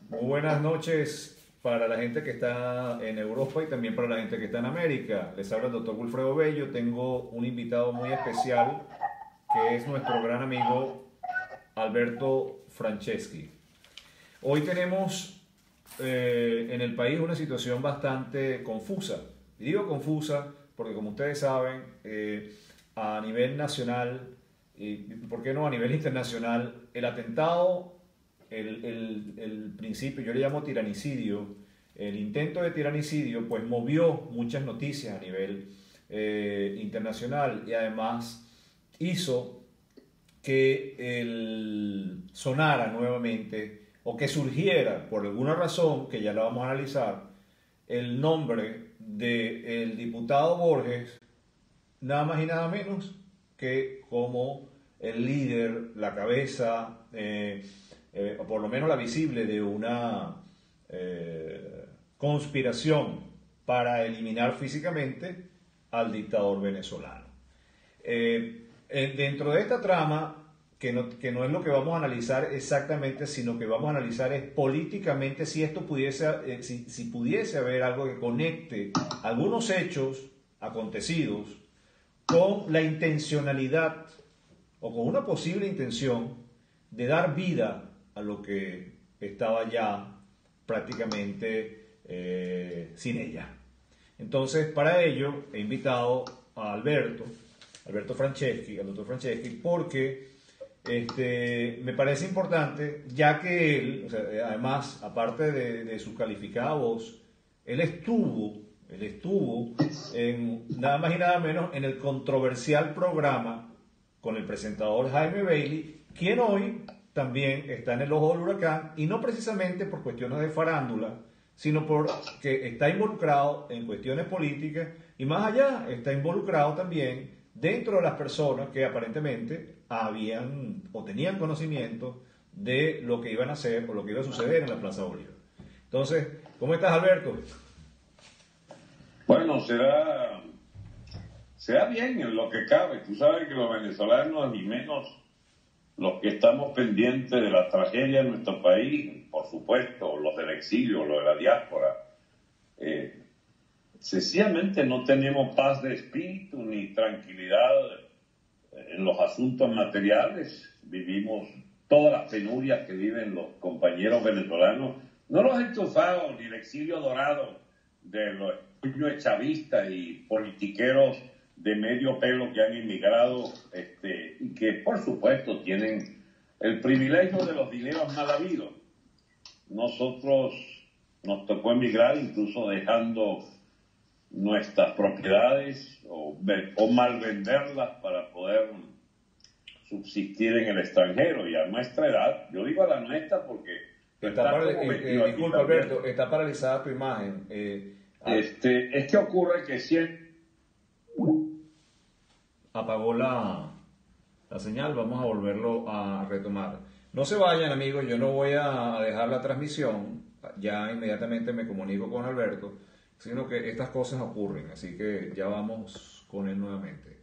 Muy buenas noches para la gente que está en Europa y también para la gente que está en América. Les habla el doctor Wilfredo Bello. Tengo un invitado muy especial que es nuestro gran amigo Alberto Franceschi. Hoy tenemos en el país una situación bastante confusa. Y digo confusa porque como ustedes saben, a nivel nacional y, ¿por qué no a nivel internacional? El atentado, el principio, yo le llamo tiranicidio, el intento de tiranicidio, pues movió muchas noticias a nivel internacional y además hizo que sonara nuevamente o que surgiera por alguna razón, que ya la vamos a analizar, el nombre del diputado Borges, nada más y nada menos que como el líder, la cabeza, o por lo menos la visible de una conspiración para eliminar físicamente al dictador venezolano. Dentro de esta trama, que no es lo que vamos a analizar exactamente, sino que vamos a analizar es políticamente si esto pudiese, si pudiese haber algo que conecte algunos hechos acontecidos con la intencionalidad o con una posible intención de dar vida a lo que estaba ya prácticamente sin ella. Entonces, para ello he invitado a Alberto Franceschi, al doctor Franceschi, porque me parece importante, ya que él, o sea, además, aparte de su calificada voz, él estuvo en nada más y nada menos en el controversial programa con el presentador Jaime Bailey, quien hoy también está en el ojo del huracán, y no precisamente por cuestiones de farándula, sino porque está involucrado en cuestiones políticas y más allá está involucrado también dentro de las personas que aparentemente habían o tenían conocimiento de lo que iban a hacer o lo que iba a suceder en la Plaza Bolívar. Entonces, ¿cómo estás, Alberto? Bueno, será bien en lo que cabe. Tú sabes que los venezolanos, y menos los que estamos pendientes de la tragedia de nuestro país, por supuesto, los del exilio, los de la diáspora, sencillamente no tenemos paz de espíritu ni tranquilidad en los asuntos materiales. Vivimos todas las penurias que viven los compañeros venezolanos, no los enchufados ni el exilio dorado de los chavistas y politiqueros de medio pelo que han inmigrado y que por supuesto tienen el privilegio de los dineros mal habidos. Nosotros nos tocó emigrar incluso dejando nuestras propiedades o mal venderlas para poder subsistir en el extranjero, y a nuestra edad, yo digo a la nuestra porque disculpa, Alberto, está paralizada tu imagen. Es que ocurre que siempre apagó la señal, vamos a volverlo a retomar. No se vayan, amigos, yo no voy a dejar la transmisión, ya inmediatamente me comunico con Alberto, sino que estas cosas ocurren, así que ya vamos con él nuevamente.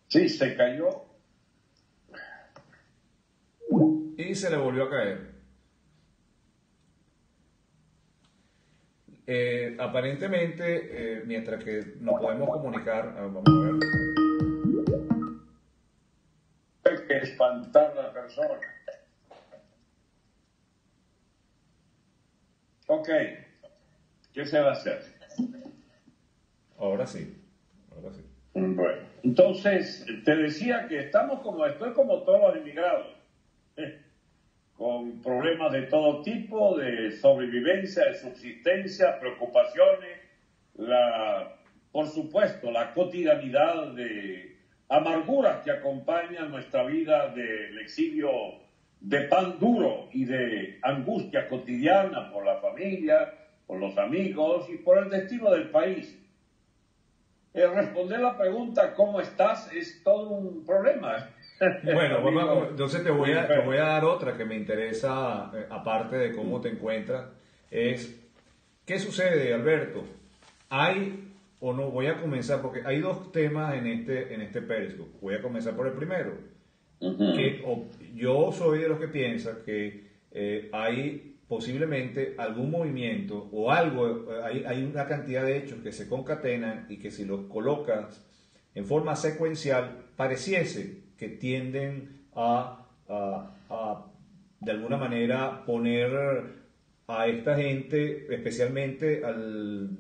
Sí, se cayó. Y se le volvió a caer. Aparentemente, mientras que nos podemos comunicar, vamos a ver. Hay que espantar a la persona. Ok, ¿qué se va a hacer? Ahora sí, ahora sí. Bueno, entonces te decía que estoy como todos los inmigrados, con problemas de todo tipo, de sobrevivencia, de subsistencia, preocupaciones, por supuesto, la cotidianidad de amarguras que acompañan nuestra vida del exilio, de pan duro y de angustia cotidiana por la familia, por los amigos y por el destino del país. Responder la pregunta ¿cómo estás? Es todo un problema. Bueno, entonces te voy a dar otra que me interesa, aparte de cómo te encuentras, es ¿qué sucede, Alberto? Hay o no, voy a comenzar, porque hay dos temas en este Periscope. Voy a comenzar por el primero. Yo soy de los que piensa que hay posiblemente algún movimiento o algo, hay una cantidad de hechos que se concatenan y que si los colocas en forma secuencial, pareciese que tienden a de alguna manera poner a esta gente, especialmente al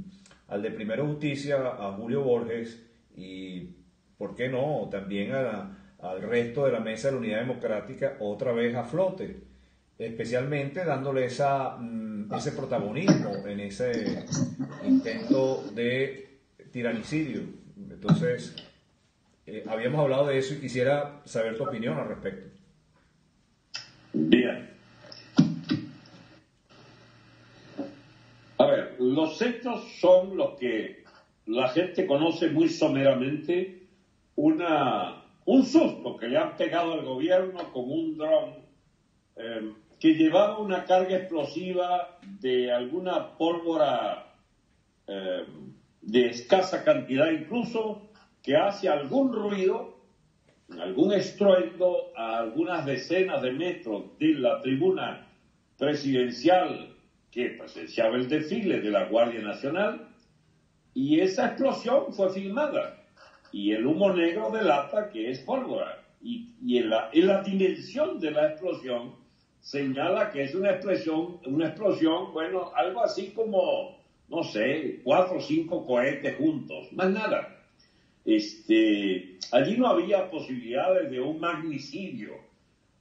de Primero Justicia, a Julio Borges, y, ¿por qué no?, también al resto de la mesa de la Unidad Democrática, otra vez a flote, especialmente dándole ese protagonismo en ese intento de tiranicidio. Entonces, habíamos hablado de eso y quisiera saber tu opinión al respecto. Bien. A ver, los hechos son los que la gente conoce muy someramente, un susto que le han pegado al gobierno con un dron que llevaba una carga explosiva de alguna pólvora de escasa cantidad incluso, que hace algún ruido, algún estruendo a algunas decenas de metros de la tribuna presidencial que presenciaba el desfile de la Guardia Nacional, y esa explosión fue filmada, y el humo negro delata que es pólvora, y en la dimensión de la explosión señala que es una explosión, bueno, algo así como, no sé, 4 o 5 cohetes juntos, más nada. Allí no había posibilidades de un magnicidio,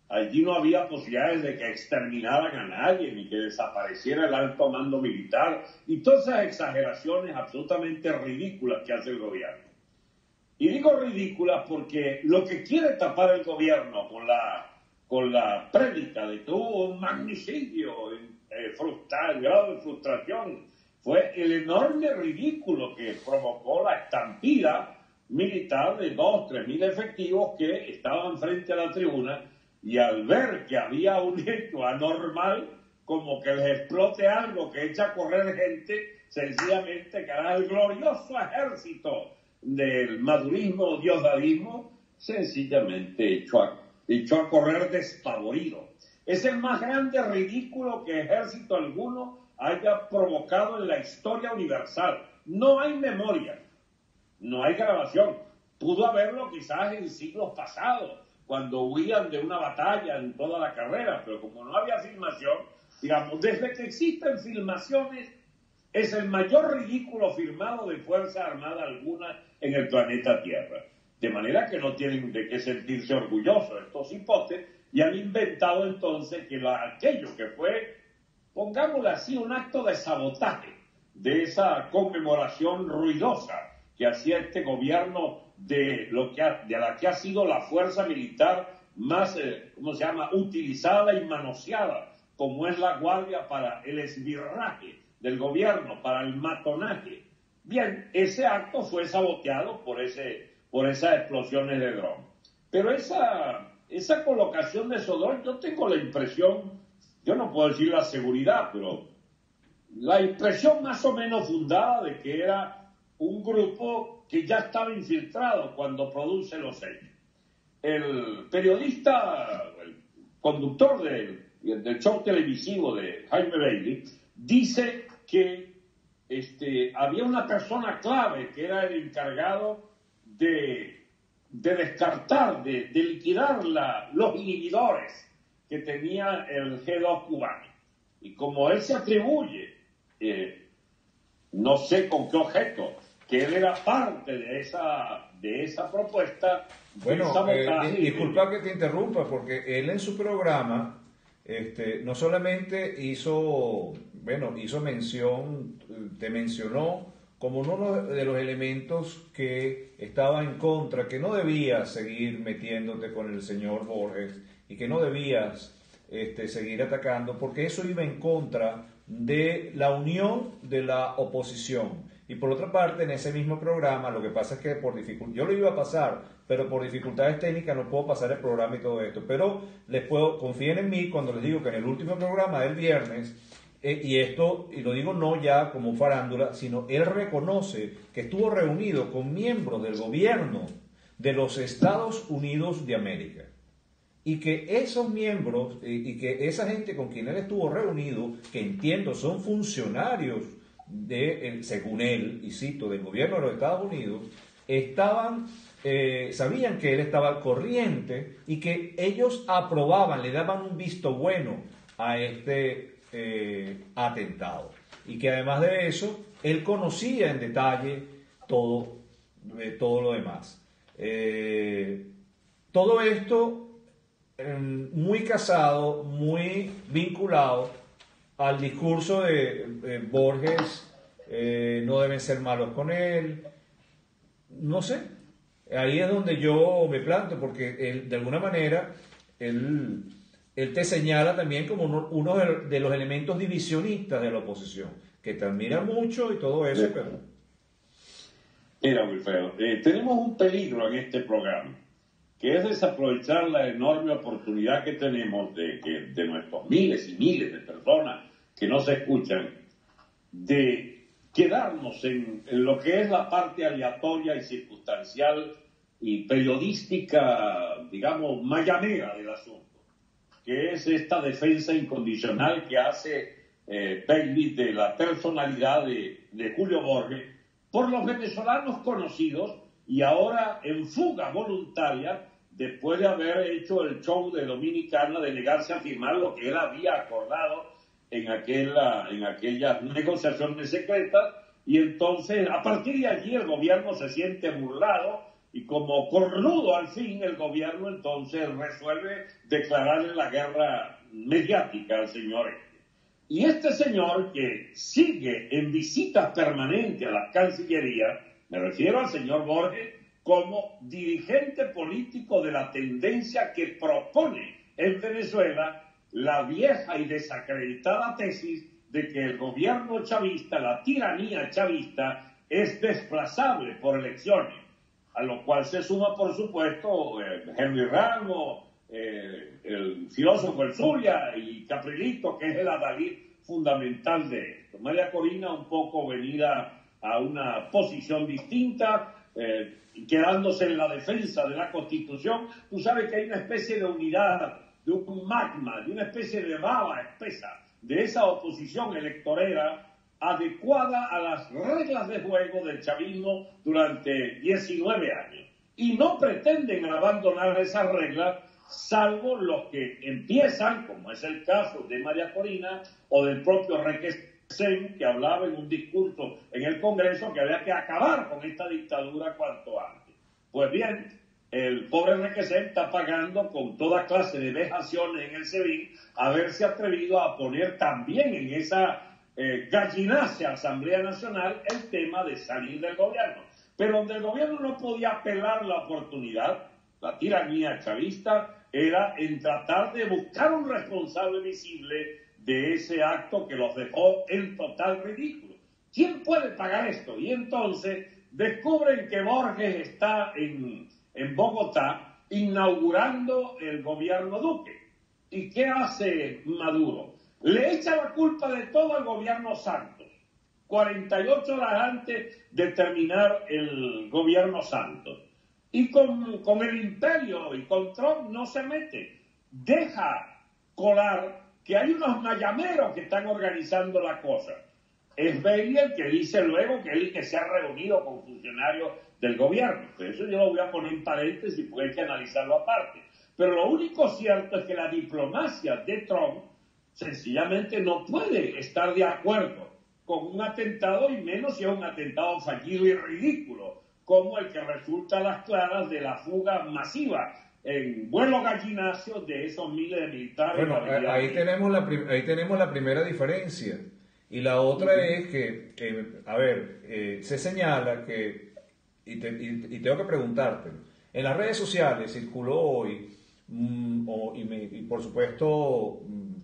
allí no había posibilidades de que exterminaran a nadie, ni que desapareciera el alto mando militar, y todas esas exageraciones absolutamente ridículas que hace el gobierno. Y digo ridículas porque lo que quiere tapar el gobierno con la prédica de que hubo un magnicidio, el grado de frustración, fue el enorme ridículo que provocó la estampida militar de 2.000 o 3.000 efectivos que estaban frente a la tribuna, y al ver que había un hecho anormal, como que les explote algo que echa a correr gente, sencillamente que era el glorioso ejército del madurismo o diosdadismo, sencillamente echó a correr despavorido. Es el más grande ridículo que ejército alguno haya provocado en la historia universal. No hay memoria, no hay grabación. Pudo haberlo quizás en siglos pasados, cuando huían de una batalla en toda la carrera, pero como no había filmación, digamos, desde que existen filmaciones, es el mayor ridículo filmado de Fuerza Armada alguna en el planeta Tierra. De manera que no tienen de qué sentirse orgullosos estos hipotes, y han inventado entonces que aquello que fue, pongámoslo así, un acto de sabotaje de esa conmemoración ruidosa que hacía este gobierno de la que ha sido la fuerza militar más, utilizada y manoseada, como es la Guardia, para el esbirraje del gobierno, para el matonaje. Bien, ese acto fue saboteado por esas explosiones de dron. Pero esa colocación de esos drones, yo tengo la impresión, yo no puedo decir la seguridad, pero la impresión más o menos fundada de que era un grupo que ya estaba infiltrado cuando produce los hechos. El periodista, el conductor del show televisivo de Jaime Bailey, dice que había una persona clave que era el encargado de descartar, de liquidar los inhibidores que tenía el G2 cubano. Y como él se atribuye, no sé con qué objeto, que él era parte de esa propuesta. Bueno, disculpa que te interrumpa, porque él en su programa no solamente hizo mención, te mencionó como uno de los elementos que estaba en contra, que no debías seguir metiéndote con el señor Borges y que no debías seguir atacando, porque eso iba en contra de la unión de la oposición. Y por otra parte, en ese mismo programa, lo que pasa es que yo lo iba a pasar, pero por dificultades técnicas no puedo pasar el programa y todo esto. Pero confíen en mí cuando les digo que en el último programa del viernes, y esto, y lo digo no ya como farándula, sino él reconoce que estuvo reunido con miembros del gobierno de los Estados Unidos de América. Y que esos miembros y que esa gente con quien él estuvo reunido, que entiendo son funcionarios según él, y cito, del gobierno de los Estados Unidos, sabían que él estaba al corriente y que ellos aprobaban, le daban un visto bueno a este atentado. Y que además de eso, él conocía en detalle todo lo demás. Todo esto muy casado, muy vinculado al discurso de Borges, no deben ser malos con él, no sé, ahí es donde yo me planto, porque él, de alguna manera, él te señala también como uno de los elementos divisionistas de la oposición, que te admira mucho y todo eso, pero... Mira, Wilfredo, tenemos un peligro en este programa, que es desaprovechar la enorme oportunidad que tenemos de nuestros miles y miles de personas que nos escuchan, de quedarnos en lo que es la parte aleatoria y circunstancial y periodística, digamos, mayanera del asunto, que es esta defensa incondicional que hace Bailey de la personalidad de Julio Borges por los venezolanos conocidos y ahora en fuga voluntaria después de haber hecho el show de Dominicana de negarse a firmar lo que él había acordado en aquellas negociaciones secretas, y entonces a partir de allí el gobierno se siente burlado y como cornudo al fin el gobierno entonces resuelve declararle la guerra mediática al señor este. Y este señor que sigue en visita permanente a la Cancillería, me refiero al señor Borges, como dirigente político de la tendencia que propone en Venezuela la vieja y desacreditada tesis de que el gobierno chavista, la tiranía chavista, es desplazable por elecciones, a lo cual se suma, por supuesto, Henry Ramos, el filósofo El Zulia y Caprilito, que es el adalid fundamental de esto. María Corina un poco venida a una posición distinta, quedándose en la defensa de la Constitución. Tú sabes que hay una especie de unidad, de un magma, de una especie de baba espesa de esa oposición electorera adecuada a las reglas de juego del chavismo durante 19 años. Y no pretenden abandonar esas reglas, salvo los que empiezan, como es el caso de María Corina o del propio Requesén, que hablaba en un discurso en el Congreso que había que acabar con esta dictadura cuanto antes. Pues bien, el pobre Requesén está pagando con toda clase de vejaciones en el SEBIN haberse atrevido a poner también en esa gallinacia Asamblea Nacional el tema de salir del gobierno. Pero donde el gobierno no podía apelar la oportunidad, la tiranía chavista, era en tratar de buscar un responsable visible de ese acto que los dejó en total ridículo. ¿Quién puede pagar esto? Y entonces descubren que Borges está en Bogotá inaugurando el gobierno Duque. ¿Y qué hace Maduro? Le echa la culpa de todo al gobierno Santos, 48 horas antes de terminar el gobierno Santos. Y con el imperio y con Trump no se mete. Deja colar que hay unos mayameros que están organizando la cosa. Es Bailey el que dice luego que él que se ha reunido con funcionarios del gobierno. Pero eso yo lo voy a poner en paréntesis porque hay que analizarlo aparte. Pero lo único cierto es que la diplomacia de Trump sencillamente no puede estar de acuerdo con un atentado, y menos si es un atentado fallido y ridículo, como el que resulta a las claras de la fuga masiva en vuelo gallinacio de esos miles de militares. Bueno, ahí tenemos la primera diferencia. Y la otra es que, se señala que, y tengo que preguntártelo, en las redes sociales circuló hoy, y por supuesto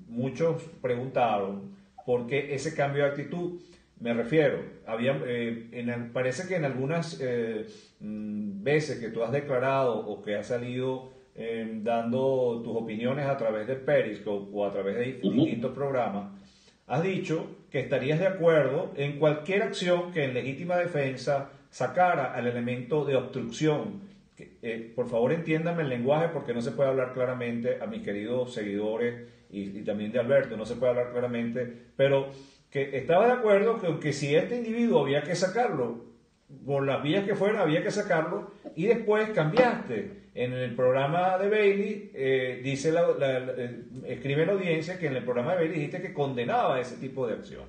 muchos preguntaron por qué ese cambio de actitud. Me refiero, parece que en algunas veces que tú has declarado o que has salido dando tus opiniones a través de Periscope o a través de distintos programas, has dicho que estarías de acuerdo en cualquier acción que en legítima defensa sacara al elemento de obstrucción. Por favor, entiéndame el lenguaje porque no se puede hablar claramente a mis queridos seguidores y también de Alberto, no se puede hablar claramente, pero que estaba de acuerdo que si este individuo había que sacarlo, por las vías que fuera, había que sacarlo, y después cambiaste. En el programa de Bailey, escribe la audiencia que en el programa de Bailey dijiste que condenaba ese tipo de acción.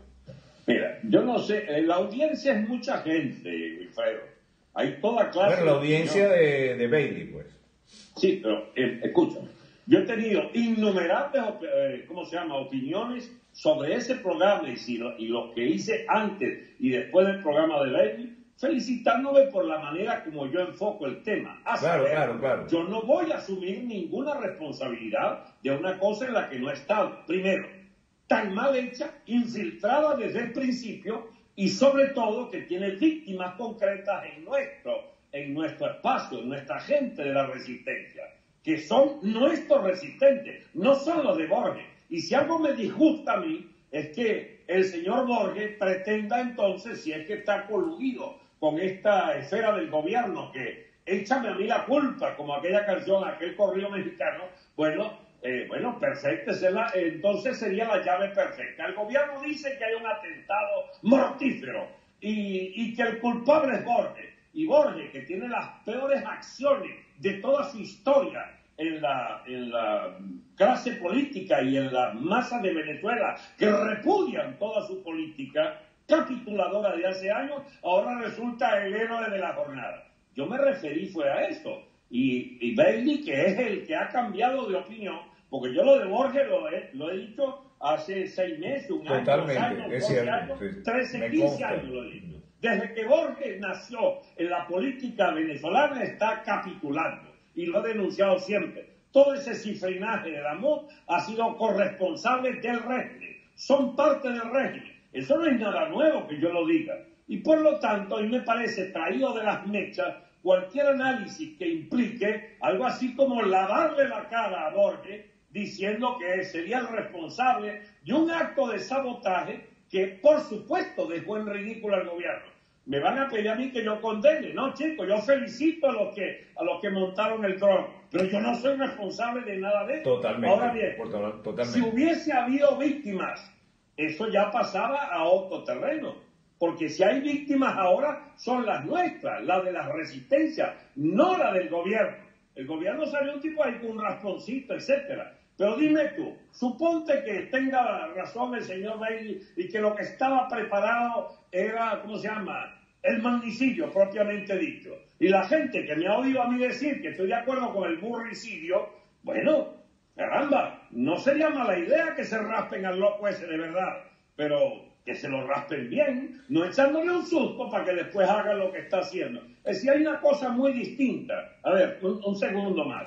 Mira, yo no sé, la audiencia es mucha gente, Wilfredo. Hay toda clase Bueno, la audiencia de Bailey, pues. Sí, pero escúchame. Yo he tenido innumerables, opiniones sobre ese programa y lo que hice antes y después del programa de Bailey, felicitándome por la manera como yo enfoco el tema. Claro. Yo no voy a asumir ninguna responsabilidad de una cosa en la que no he estado. Primero, tan mal hecha, infiltrada desde el principio y sobre todo que tiene víctimas concretas en nuestro espacio, en nuestra gente de la resistencia, que son nuestros resistentes, no son los de Borges. Y si algo me disgusta a mí es que el señor Borges pretenda entonces, si es que está coludido con esta esfera del gobierno, que échame a mí la culpa, como aquella canción, aquel corrido mexicano, perfecto, entonces sería la llave perfecta. El gobierno dice que hay un atentado mortífero y que el culpable es Borges. Y Borges, que tiene las peores acciones de toda su historia en la clase política y en la masa de Venezuela, que repudian toda su política capituladora de hace años, ahora resulta el héroe de la jornada. Yo me referí fue a eso. Y Bailey, que es el que ha cambiado de opinión, porque yo lo de Borges lo he dicho hace 6 meses, un año, 2 años, 12 años, 13, 15 años lo he dicho. Desde que Borges nació en la política venezolana está capitulando y lo he denunciado siempre. Todo ese cifrinaje de la MUD ha sido corresponsable del régimen, son parte del régimen. Eso no es nada nuevo que yo lo diga. Y por lo tanto, a mí me parece traído de las mechas cualquier análisis que implique algo así como lavarle la cara a Borges diciendo que sería el responsable de un acto de sabotaje que, por supuesto, dejó en ridículo al gobierno. Me van a pedir a mí que yo condene. No, chicos, yo felicito a los que montaron el trono, pero yo no soy responsable de nada de esto. Totalmente. Ahora bien, si hubiese habido víctimas, eso ya pasaba a otro terreno. Porque si hay víctimas ahora, son las nuestras, las de la resistencia, no la del gobierno. El gobierno salió un tipo ahí con un rasponcito, etcétera. Pero dime tú, suponte que tenga razón el señor Bailey y que lo que estaba preparado era, el magnicidio propiamente dicho. Y la gente que me ha oído a mí decir que estoy de acuerdo con el burricidio, bueno, caramba, no sería mala idea que se raspen al loco ese de verdad, pero que se lo raspen bien, no echándole un susto para que después haga lo que está haciendo. Es decir, hay una cosa muy distinta. A ver, un segundo más.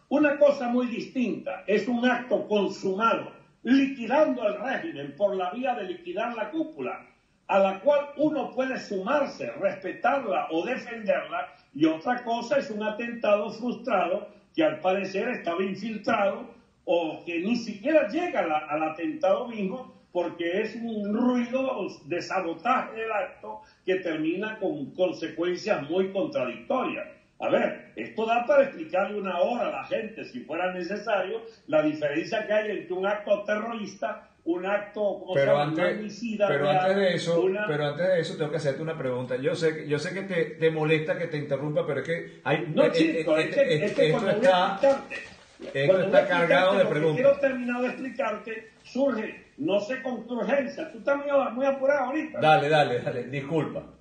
Una cosa muy distinta es un acto consumado, liquidando al régimen por la vía de liquidar la cúpula, a la cual uno puede sumarse, respetarla o defenderla, y otra cosa es un atentado frustrado que al parecer estaba infiltrado o que ni siquiera llega al atentado mismo, porque es un ruido de sabotaje del acto que termina con consecuencias muy contradictorias. A ver, esto da para explicarle 1 hora a la gente, si fuera necesario, la diferencia que hay entre un acto terrorista, un acto homicida. Pero antes de eso tengo que hacerte una pregunta. Yo sé que te molesta que te interrumpa, pero es que hay... No, chico, esto está cargado de preguntas. Quiero terminar de explicarte, surge, no sé con tu urgencia, tú estás muy apurado ahorita. Dale, disculpa.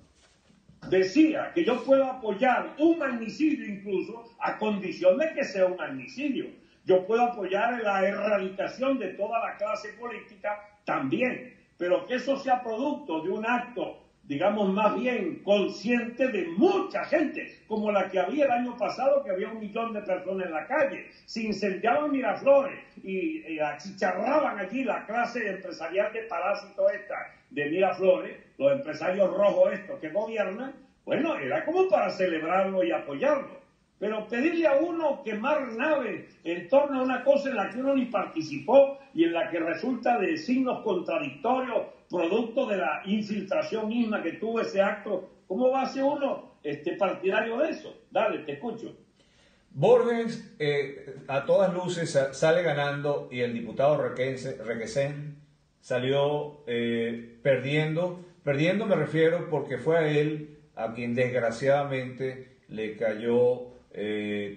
Decía que yo puedo apoyar un magnicidio incluso a condición de que sea un magnicidio. Yo puedo apoyar la erradicación de toda la clase política también, pero que eso sea producto de un acto, digamos, más bien consciente de mucha gente, como la que había el año pasado, que había 1 millón de personas en la calle. Se incendiaban Miraflores y achicharraban allí la clase empresarial de parásito esta de Miraflores, los empresarios rojos estos que gobiernan. Bueno, era como para celebrarlo y apoyarlo. pero pedirle a uno quemar naves en torno a una cosa en la que uno ni participó y en la que resulta de signos contradictorios, producto de la infiltración misma que tuvo ese acto, ¿cómo va a ser uno partidario de eso? Dale, te escucho. Borges, a todas luces, sale ganando y el diputado Requesén salió perdiendo. Perdiendo me refiero porque fue a él a quien desgraciadamente le cayó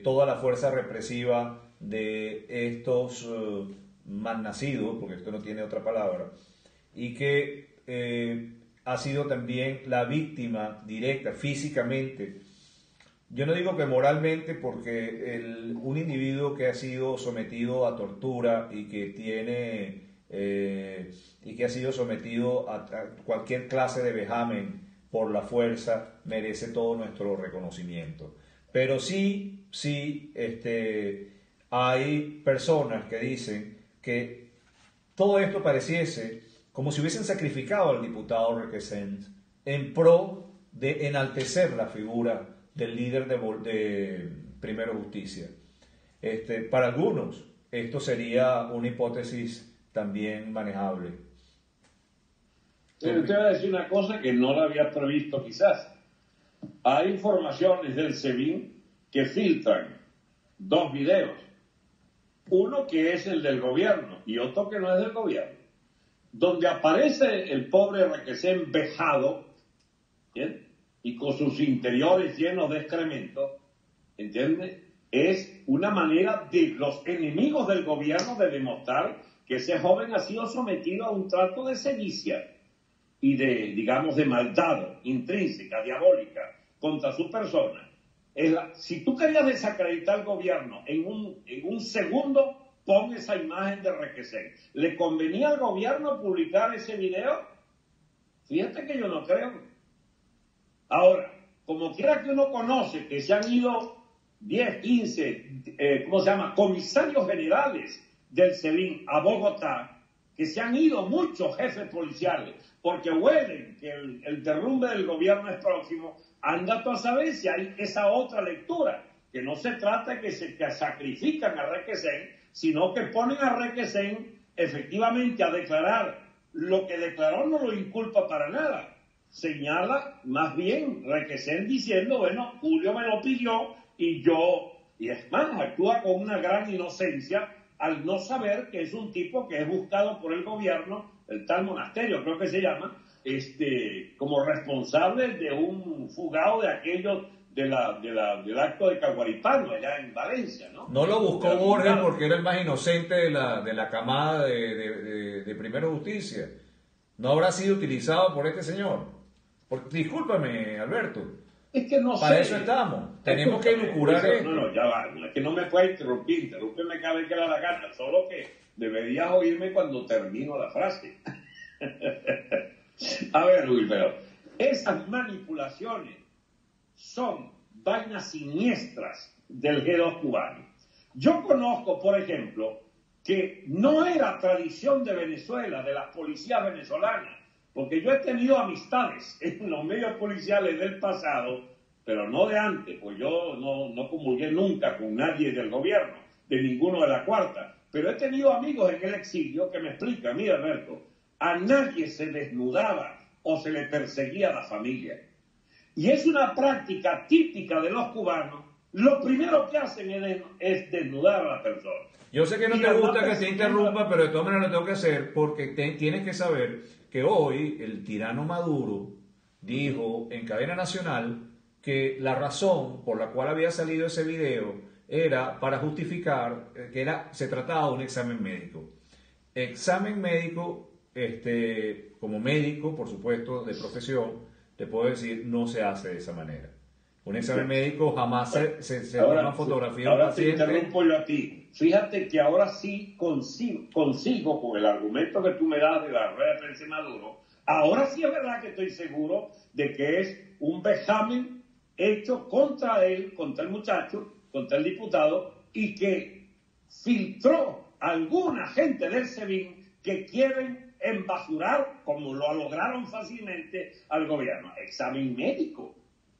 toda la fuerza represiva de estos malnacidos, porque esto no tiene otra palabra, y que ha sido también la víctima directa físicamente. Yo no digo que moralmente, porque un individuo que ha sido sometido a tortura y que ha sido sometido a cualquier clase de vejamen por la fuerza merece todo nuestro reconocimiento. Pero sí, hay personas que dicen que todo esto pareciese como si hubiesen sacrificado al diputado Requesens en pro de enaltecer la figura del líder de Primero Justicia. Para algunos, esto sería una hipótesis también manejable. Pero te voy a decir una cosa que no la había previsto quizás. Hay informaciones del SEBIN que filtran dos videos. Uno que es el del gobierno y otro que no es del gobierno. Donde aparece el pobre Requesén vejado, ¿bien? Y con sus interiores llenos de excremento, ¿entiendes? Es una manera de los enemigos del gobierno de demostrar que ese joven ha sido sometido a un trato de sevicia y de maldad intrínseca, diabólica, contra su persona. Si tú querías desacreditar al gobierno en un segundo, pon esa imagen de Requesén. ¿Le convenía al gobierno publicar ese video? Fíjate que yo no creo. Ahora, como quiera que uno conoce que se han ido 10, 15, comisarios generales del SEBIN a Bogotá, que se han ido muchos jefes policiales, porque huelen que el derrumbe del gobierno es próximo, anda tú a saber si hay esa otra lectura, que no se trata de que sacrifican a Requesén, sino que ponen a Requesén efectivamente a declarar lo que declaró, no lo inculpa para nada. Señala más bien Requesén diciendo, bueno, Julio me lo pidió y es más, actúa con una gran inocencia al no saber que es un tipo que es buscado por el gobierno, el tal Monasterio creo que se llama, como responsable de un fugado de aquellos del acto de Caguaripano allá en Valencia, ¿no? No lo buscó Borges porque era el más inocente de la camada de Primero Justicia. No habrá sido utilizado por este señor. Discúlpame, Alberto. Es que no Para sé. eso estamos. Tenemos que elucubrar esto. No, ya va. Es que no me puede interrumpir. Interrúmpeme cada vez que le da la gana. Solo que deberías oírme cuando termino la frase. A ver, Wilfredo. Esas manipulaciones son vainas siniestras del G2 cubano. Yo conozco, por ejemplo, que no era tradición de Venezuela, de las policías venezolanas, porque yo he tenido amistades en los medios policiales del pasado, pero no de antes, pues yo no comulgué nunca con nadie del gobierno, de ninguno de la cuarta, pero he tenido amigos en el exilio que me explican, mira Alberto, a nadie se desnudaba o se le perseguía a la familia. Y es una práctica típica de los cubanos, lo primero que hacen es desnudar a la persona. Yo sé que no te gusta que te interrumpa, pero de todas maneras lo tengo que hacer porque tienes que saber que hoy el tirano Maduro dijo en cadena nacional que la razón por la cual había salido ese video era para justificar que se trataba de un examen médico. Examen médico, como médico, por supuesto, de profesión, te puedo decir, no se hace de esa manera. Un examen médico jamás se toma fotografía de un paciente. Ahora te interrumpo yo a ti. Fíjate que ahora sí consigo con el argumento que tú me das de la rueda de prensa de Maduro, ahora sí es verdad que estoy seguro de que es un vejamen hecho contra él, contra el muchacho, contra el diputado, y que filtró alguna gente del SEBIN que quieren embasurar, como lo lograron fácilmente, al gobierno. Examen médico.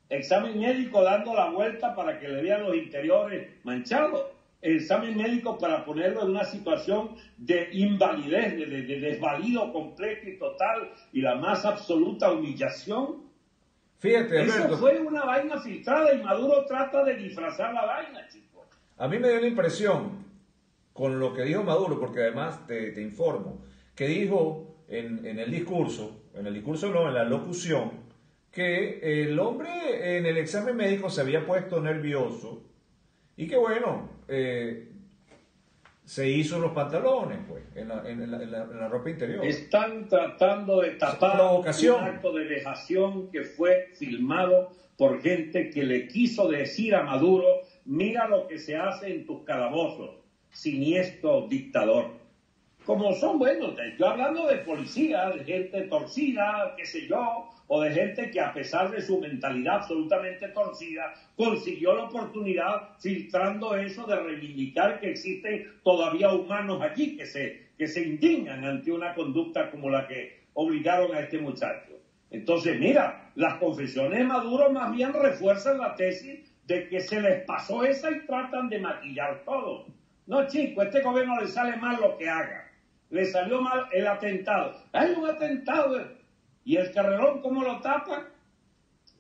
examen médico dando la vuelta para que le vean los interiores manchados, examen médico para ponerlo en una situación de invalidez, de desvalido completo y total y la más absoluta humillación. Fíjate, Alberto, eso fue una vaina filtrada y Maduro trata de disfrazar la vaina, chicos. a mí me dio la impresión, con lo que dijo Maduro, porque además te informo, que dijo en el discurso no, en la locución, que el hombre en el examen médico se había puesto nervioso y que bueno, se hizo los pantalones, pues, en la ropa interior. Están tratando de tapar un acto de vejación que fue filmado por gente que le quiso decir a Maduro, mira lo que se hace en tus calabozos, siniestro dictador. Como son buenos, yo hablando de policía, de gente torcida, qué sé yo, o de gente que a pesar de su mentalidad absolutamente torcida, consiguió la oportunidad filtrando eso de reivindicar que existen todavía humanos allí que se indignan ante una conducta como la que obligaron a este muchacho. Entonces, mira, las confesiones de Maduro más bien refuerzan la tesis de que se les pasó esa y tratan de maquillar todo. No, chico, a este gobierno le sale mal lo que haga. Le salió mal el atentado. Hay un atentado. ¿Y el Carrerón cómo lo tapan?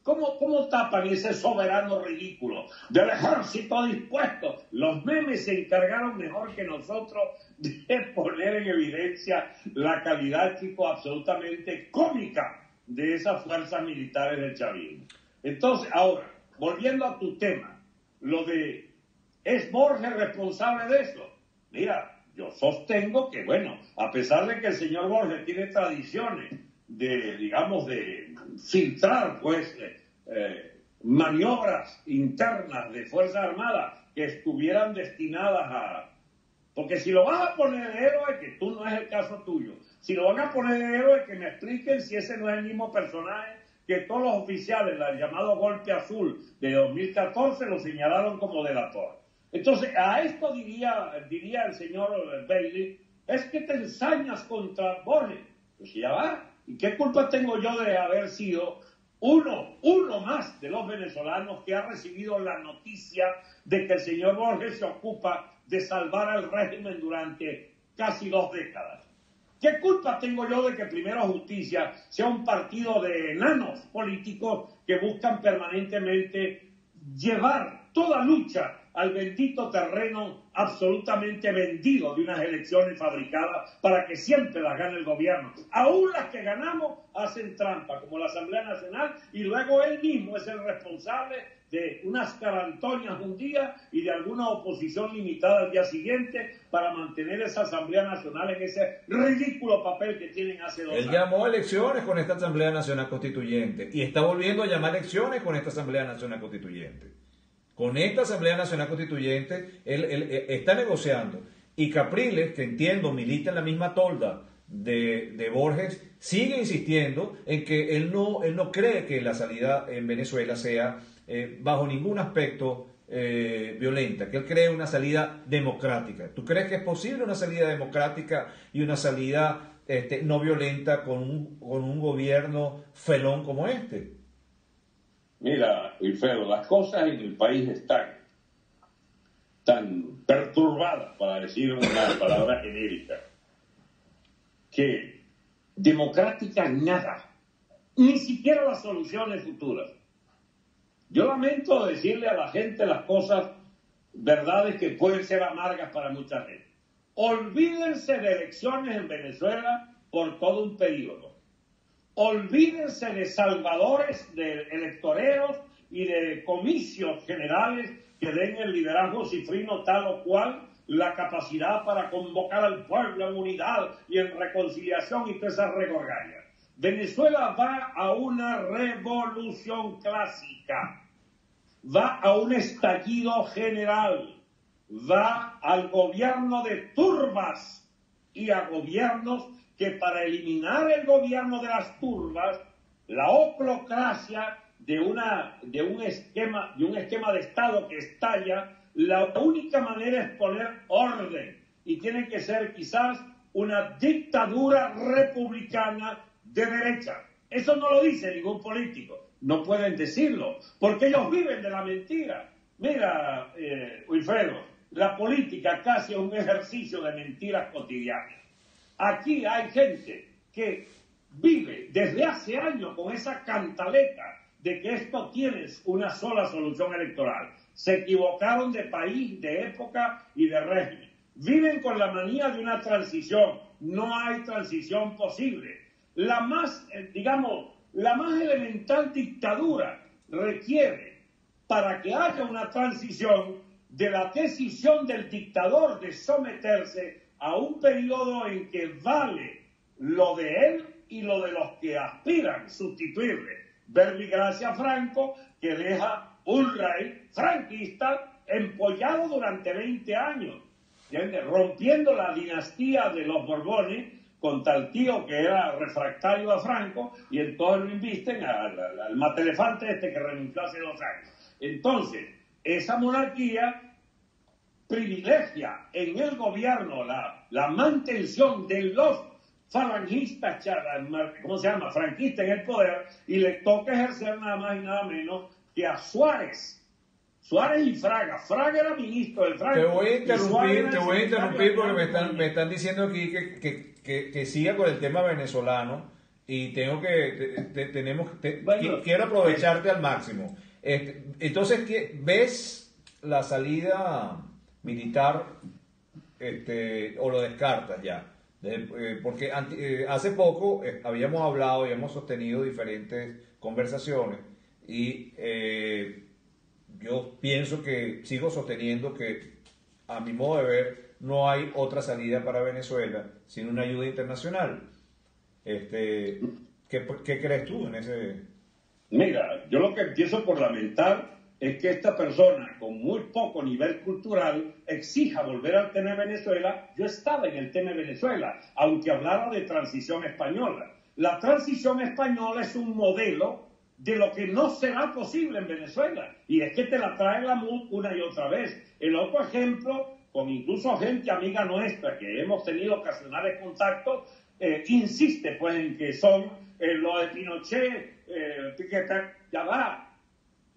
¿Cómo tapan ese soberano ridículo del ejército dispuesto? Los memes se encargaron mejor que nosotros de poner en evidencia la calidad, chico, absolutamente cómica de esas fuerzas militares del chavismo. Entonces, ahora, volviendo a tu tema, lo de, ¿es Borges responsable de eso? Mira, yo sostengo que, bueno, a pesar de que el señor Borges tiene tradiciones de, digamos, de filtrar, pues, maniobras internas de Fuerzas Armadas que estuvieran destinadas a... Porque si lo vas a poner de héroe, que tú no es el caso tuyo, si lo van a poner de héroe, que me expliquen si ese no es el mismo personaje que todos los oficiales del llamado Golpe Azul de 2014 lo señalaron como delator. Entonces, a esto diría el señor Bailey, es que te ensañas contra Borges. Pues ya va. ¿Y qué culpa tengo yo de haber sido uno más de los venezolanos que ha recibido la noticia de que el señor Borges se ocupa de salvar al régimen durante casi 2 décadas? ¿Qué culpa tengo yo de que Primero Justicia sea un partido de enanos políticos que buscan permanentemente llevar toda lucha al bendito terreno absolutamente vendido de unas elecciones fabricadas para que siempre las gane el gobierno? Aún las que ganamos hacen trampa, como la Asamblea Nacional, y luego él mismo es el responsable de unas carantoñas un día y de alguna oposición limitada al día siguiente para mantener esa Asamblea Nacional en ese ridículo papel que tienen hace 2 años. Él llamó a elecciones con esta Asamblea Nacional Constituyente y está volviendo a llamar a elecciones con esta Asamblea Nacional Constituyente. Con esta Asamblea Nacional Constituyente, él está negociando. Y Capriles, que entiendo milita en la misma tolda de Borges, sigue insistiendo en que él no cree que la salida en Venezuela sea bajo ningún aspecto violenta, que él cree una salida democrática. ¿Tú crees que es posible una salida democrática y una salida no violenta con un gobierno felón como este? Mira, Wilfredo, las cosas en el país están tan perturbadas, para decir una palabra genérica, que democrática nada, ni siquiera las soluciones futuras. Yo lamento decirle a la gente las cosas, verdades que pueden ser amargas para mucha gente. Olvídense de elecciones en Venezuela por todo un periodo. Olvídense de salvadores, de electoreros y de comicios generales que den el liderazgo cifrino tal o cual, la capacidad para convocar al pueblo en unidad y en reconciliación y todas esas regorganias. Venezuela va a una revolución clásica, va a un estallido general, va al gobierno de turbas y a gobiernos que para eliminar el gobierno de las turbas, la oclocracia de un esquema de Estado que estalla, la única manera es poner orden y tiene que ser quizás una dictadura republicana de derecha. Eso no lo dice ningún político, no pueden decirlo, porque ellos viven de la mentira. Mira, Wilfredo, la política casi es un ejercicio de mentiras cotidianas. Aquí hay gente que vive desde hace años con esa cantaleta de que esto tiene una sola solución electoral. Se equivocaron de país, de época y de régimen. Viven con la manía de una transición. No hay transición posible. La más elemental dictadura requiere, para que haya una transición, de la decisión del dictador de someterse a un periodo en que vale lo de él y lo de los que aspiran sustituirle. Verbigracia Franco, que deja un rey franquista empollado durante 20 años, ¿entiendes? Rompiendo la dinastía de los Borbones con tal tío que era refractario a Franco, y entonces lo invisten al matelefante este que renunció hace 2 años. Entonces, esa monarquía privilegia en el gobierno la mantención de los falangistas, franquistas en el poder, y le toca ejercer nada más y nada menos que a Suárez y Fraga. Fraga era ministro del Franco. Te voy a interrumpir porque me están diciendo aquí que siga con el tema venezolano, y quiero aprovecharte al máximo. Entonces, ¿ves la salida militar o lo descartas ya? Porque hace poco habíamos sostenido diferentes conversaciones, y yo sigo sosteniendo que, a mi modo de ver, no hay otra salida para Venezuela sin una ayuda internacional. ¿Qué crees tú en ese? Mira, yo lo que empiezo por lamentar es que esta persona con muy poco nivel cultural exija volver al tema de Venezuela. Yo estaba en el tema de Venezuela, aunque hablara de transición española. La transición española es un modelo de lo que no será posible en Venezuela, y es que te la trae la MUD una y otra vez. El otro ejemplo, con incluso gente amiga nuestra que hemos tenido ocasionales contactos, insiste pues en que son lo de Pinochet,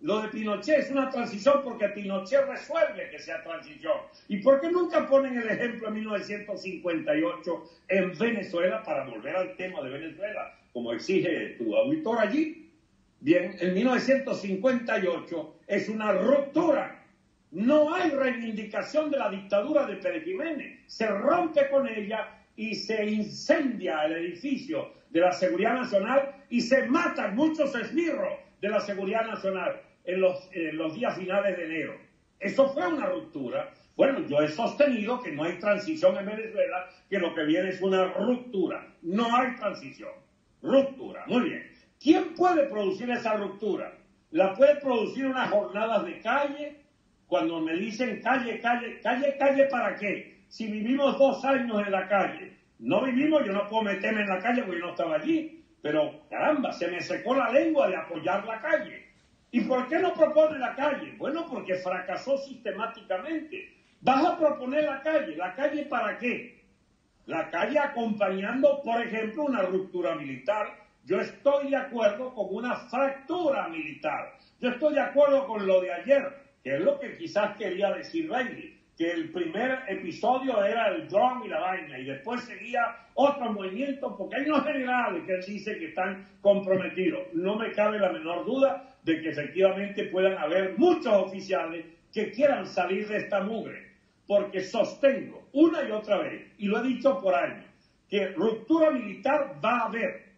lo de Pinochet es una transición porque Pinochet resuelve que sea transición. ¿Y por qué nunca ponen el ejemplo de 1958 en Venezuela, para volver al tema de Venezuela, como exige tu auditor allí? Bien, en 1958 es una ruptura. No hay reivindicación de la dictadura de Pérez Jiménez. Se rompe con ella y se incendia el edificio de la Seguridad Nacional y se matan muchos esbirros de la Seguridad Nacional en los días finales de enero. Eso fue una ruptura. Bueno, yo he sostenido que no hay transición en Venezuela, que lo que viene es una ruptura. No hay transición. Ruptura. Muy bien. ¿Quién puede producir esa ruptura? ¿La puede producir unas jornadas de calle? Cuando me dicen calle, ¿para qué? Si vivimos 2 años en la calle. No vivimos, yo no puedo meterme en la calle porque yo no estaba allí. Pero, caramba, se me secó la lengua de apoyar la calle. ¿Y por qué no propone la calle? Bueno, porque fracasó sistemáticamente. Vas a proponer la calle. ¿La calle para qué? La calle acompañando, por ejemplo, una ruptura militar. Yo estoy de acuerdo con una fractura militar. Yo estoy de acuerdo con lo de ayer, que es lo que quizás quería decir Bailey, que el primer episodio era el dron y la vaina, y después seguía otro movimiento, porque hay unos generales que él dice que están comprometidos. No me cabe la menor duda de que efectivamente puedan haber muchos oficiales que quieran salir de esta mugre, porque sostengo una y otra vez, y lo he dicho por años, que ruptura militar va a haber.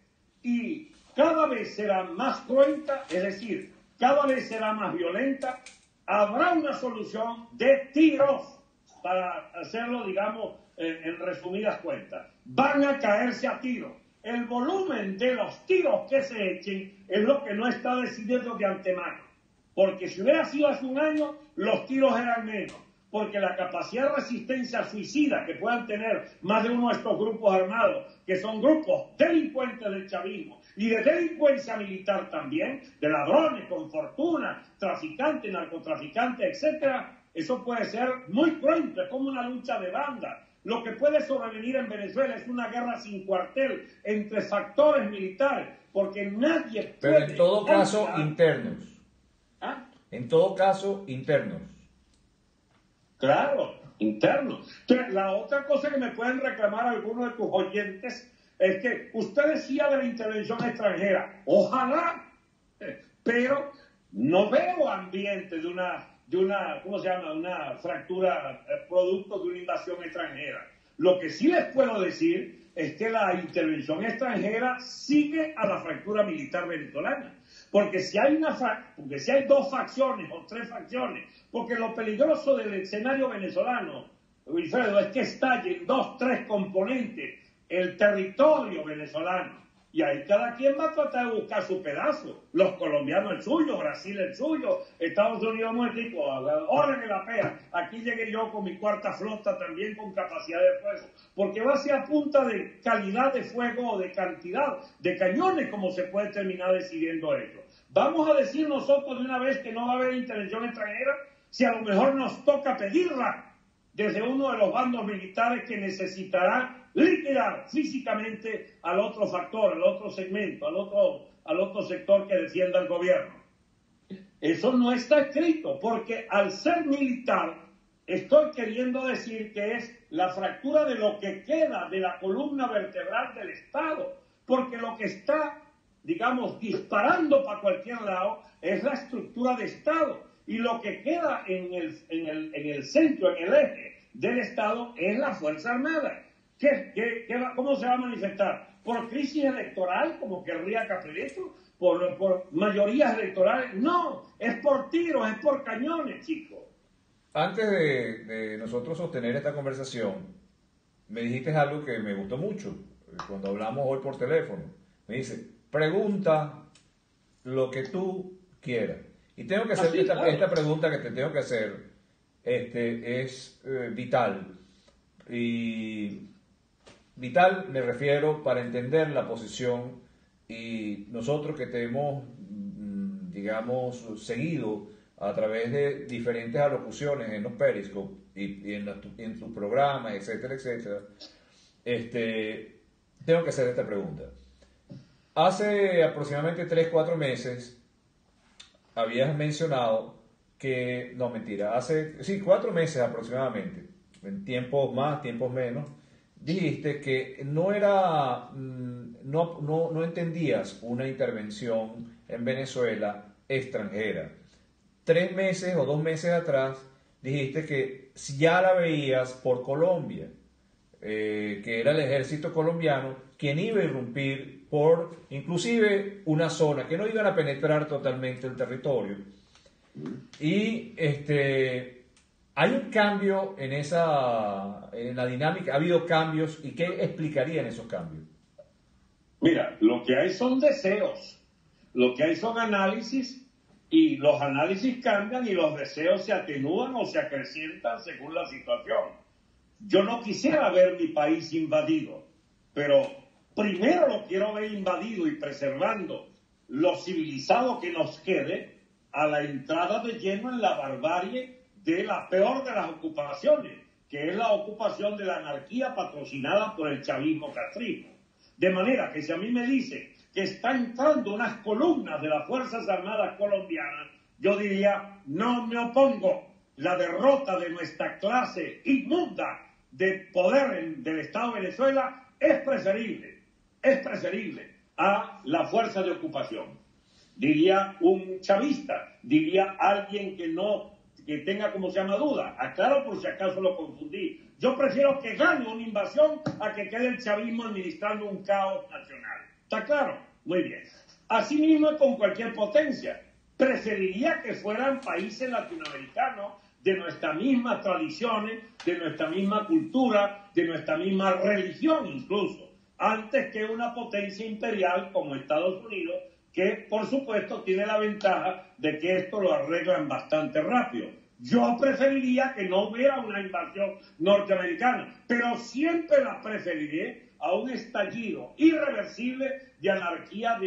Y cada vez será más cruenta, es decir, cada vez será más violenta. Habrá una solución de tiros, para hacerlo, digamos, en resumidas cuentas. Van a caerse a tiros. El volumen de los tiros que se echen es lo que no está decidido de antemano. Porque si hubiera sido hace un año, los tiros eran menos. Porque la capacidad de resistencia suicida que puedan tener más de uno de estos grupos armados, que son grupos delincuentes del chavismo y de delincuencia militar también, de ladrones con fortuna, traficantes, narcotraficantes, etcétera, eso puede ser muy cruento, es como una lucha de banda. Lo que puede sobrevenir en Venezuela es una guerra sin cuartel entre factores militares, porque nadie puede... Pero en todo caso, internos. ¿Ah? En todo caso, internos. Claro, internos. Entonces, la otra cosa que me pueden reclamar algunos de tus oyentes es que usted decía de la intervención extranjera. Ojalá, pero no veo ambiente de una ¿cómo se llama? Una fractura producto de una invasión extranjera. Lo que sí les puedo decir es que la intervención extranjera sigue a la fractura militar venezolana. Porque si hay dos facciones o tres facciones, porque lo peligroso del escenario venezolano, Wilfredo, es que estallen dos, tres componentes el territorio venezolano. Y ahí cada quien va a tratar de buscar su pedazo. Los colombianos el suyo, Brasil el suyo, Estados Unidos México, orden en la pea. Aquí llegué yo con mi cuarta flota también con capacidad de fuego. Porque va a ser a punta de calidad de fuego o de cantidad de cañones como se puede terminar decidiendo ello. Vamos a decir nosotros de una vez que no va a haber intervención extranjera, si a lo mejor nos toca pedirla desde uno de los bandos militares que necesitará liquidar físicamente al otro factor, al otro segmento, al otro sector que defienda al gobierno. Eso no está escrito, porque al ser militar estoy queriendo decir que es la fractura de lo que queda de la columna vertebral del Estado, porque lo que está, digamos, disparando para cualquier lado es la estructura de Estado, y lo que queda en el centro, en el eje del Estado es la Fuerza Armada. ¿Cómo se va a manifestar? ¿Por crisis electoral, como querría Caprileto? ¿Por mayorías electorales? No, es por tiros, es por cañones, chicos. Antes de nosotros sostener esta conversación, me dijiste algo que me gustó mucho, cuando hablamos hoy por teléfono. Me dice, pregunta lo que tú quieras. Y tengo que hacer esta pregunta que te tengo que hacer, es vital. Y vital me refiero para entender la posición, y nosotros que te hemos, digamos, seguido a través de diferentes alocuciones en los Periscope y en tus programas, etcétera, etcétera, tengo que hacer esta pregunta. Hace aproximadamente 3-4 meses habías mencionado que, no mentira, hace 4 meses aproximadamente, en tiempos más, tiempos menos, dijiste que no entendías una intervención en Venezuela extranjera. 3 meses o 2 meses atrás dijiste que ya la veías por Colombia, que era el ejército colombiano quien iba a irrumpir por inclusive una zona, que no iban a penetrar totalmente el territorio. Y hay un cambio en la dinámica, ha habido cambios, ¿y qué explicarían esos cambios? Mira, lo que hay son deseos, lo que hay son análisis, y los análisis cambian y los deseos se atenúan o se acrecientan según la situación. Yo no quisiera ver mi país invadido, pero primero lo quiero ver invadido y preservando lo civilizado que nos quede a la entrada de lleno en la barbarie de la peor de las ocupaciones, que es la ocupación de la anarquía patrocinada por el chavismo castrismo. De manera que si a mí me dicen que está entrando unas columnas de las Fuerzas Armadas colombianas, yo diría, no me opongo. La derrota de nuestra clase inmunda de poder del Estado de Venezuela es preferible a la fuerza de ocupación. Diría un chavista, diría alguien que tenga, como se llama, duda. Aclaro por si acaso lo confundí. Yo prefiero que gane una invasión a que quede el chavismo administrando un caos nacional. ¿Está claro? Muy bien. Asimismo es con cualquier potencia. Preferiría que fueran países latinoamericanos de nuestras mismas tradiciones, de nuestra misma cultura, de nuestra misma religión incluso, antes que una potencia imperial como Estados Unidos, que por supuesto tiene la ventaja de que esto lo arreglan bastante rápido. Yo preferiría que no hubiera una invasión norteamericana, pero siempre la preferiré a un estallido irreversible de anarquía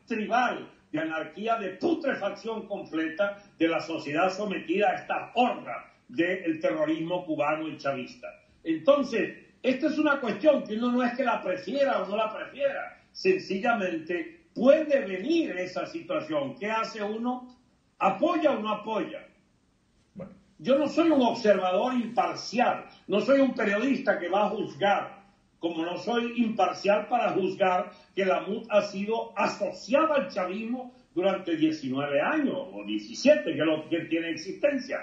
tribal, de anarquía de putrefacción completa de la sociedad sometida a esta horda del terrorismo cubano y chavista. Entonces, esta es una cuestión que uno no es que la prefiera o no la prefiera, sencillamente puede venir esa situación. ¿Qué hace uno? ¿Apoya o no apoya? Bueno. Yo no soy un observador imparcial, no soy un periodista que va a juzgar, como no soy imparcial para juzgar que la MUD ha sido asociada al chavismo durante 19 años o 17, que es lo que tiene existencia,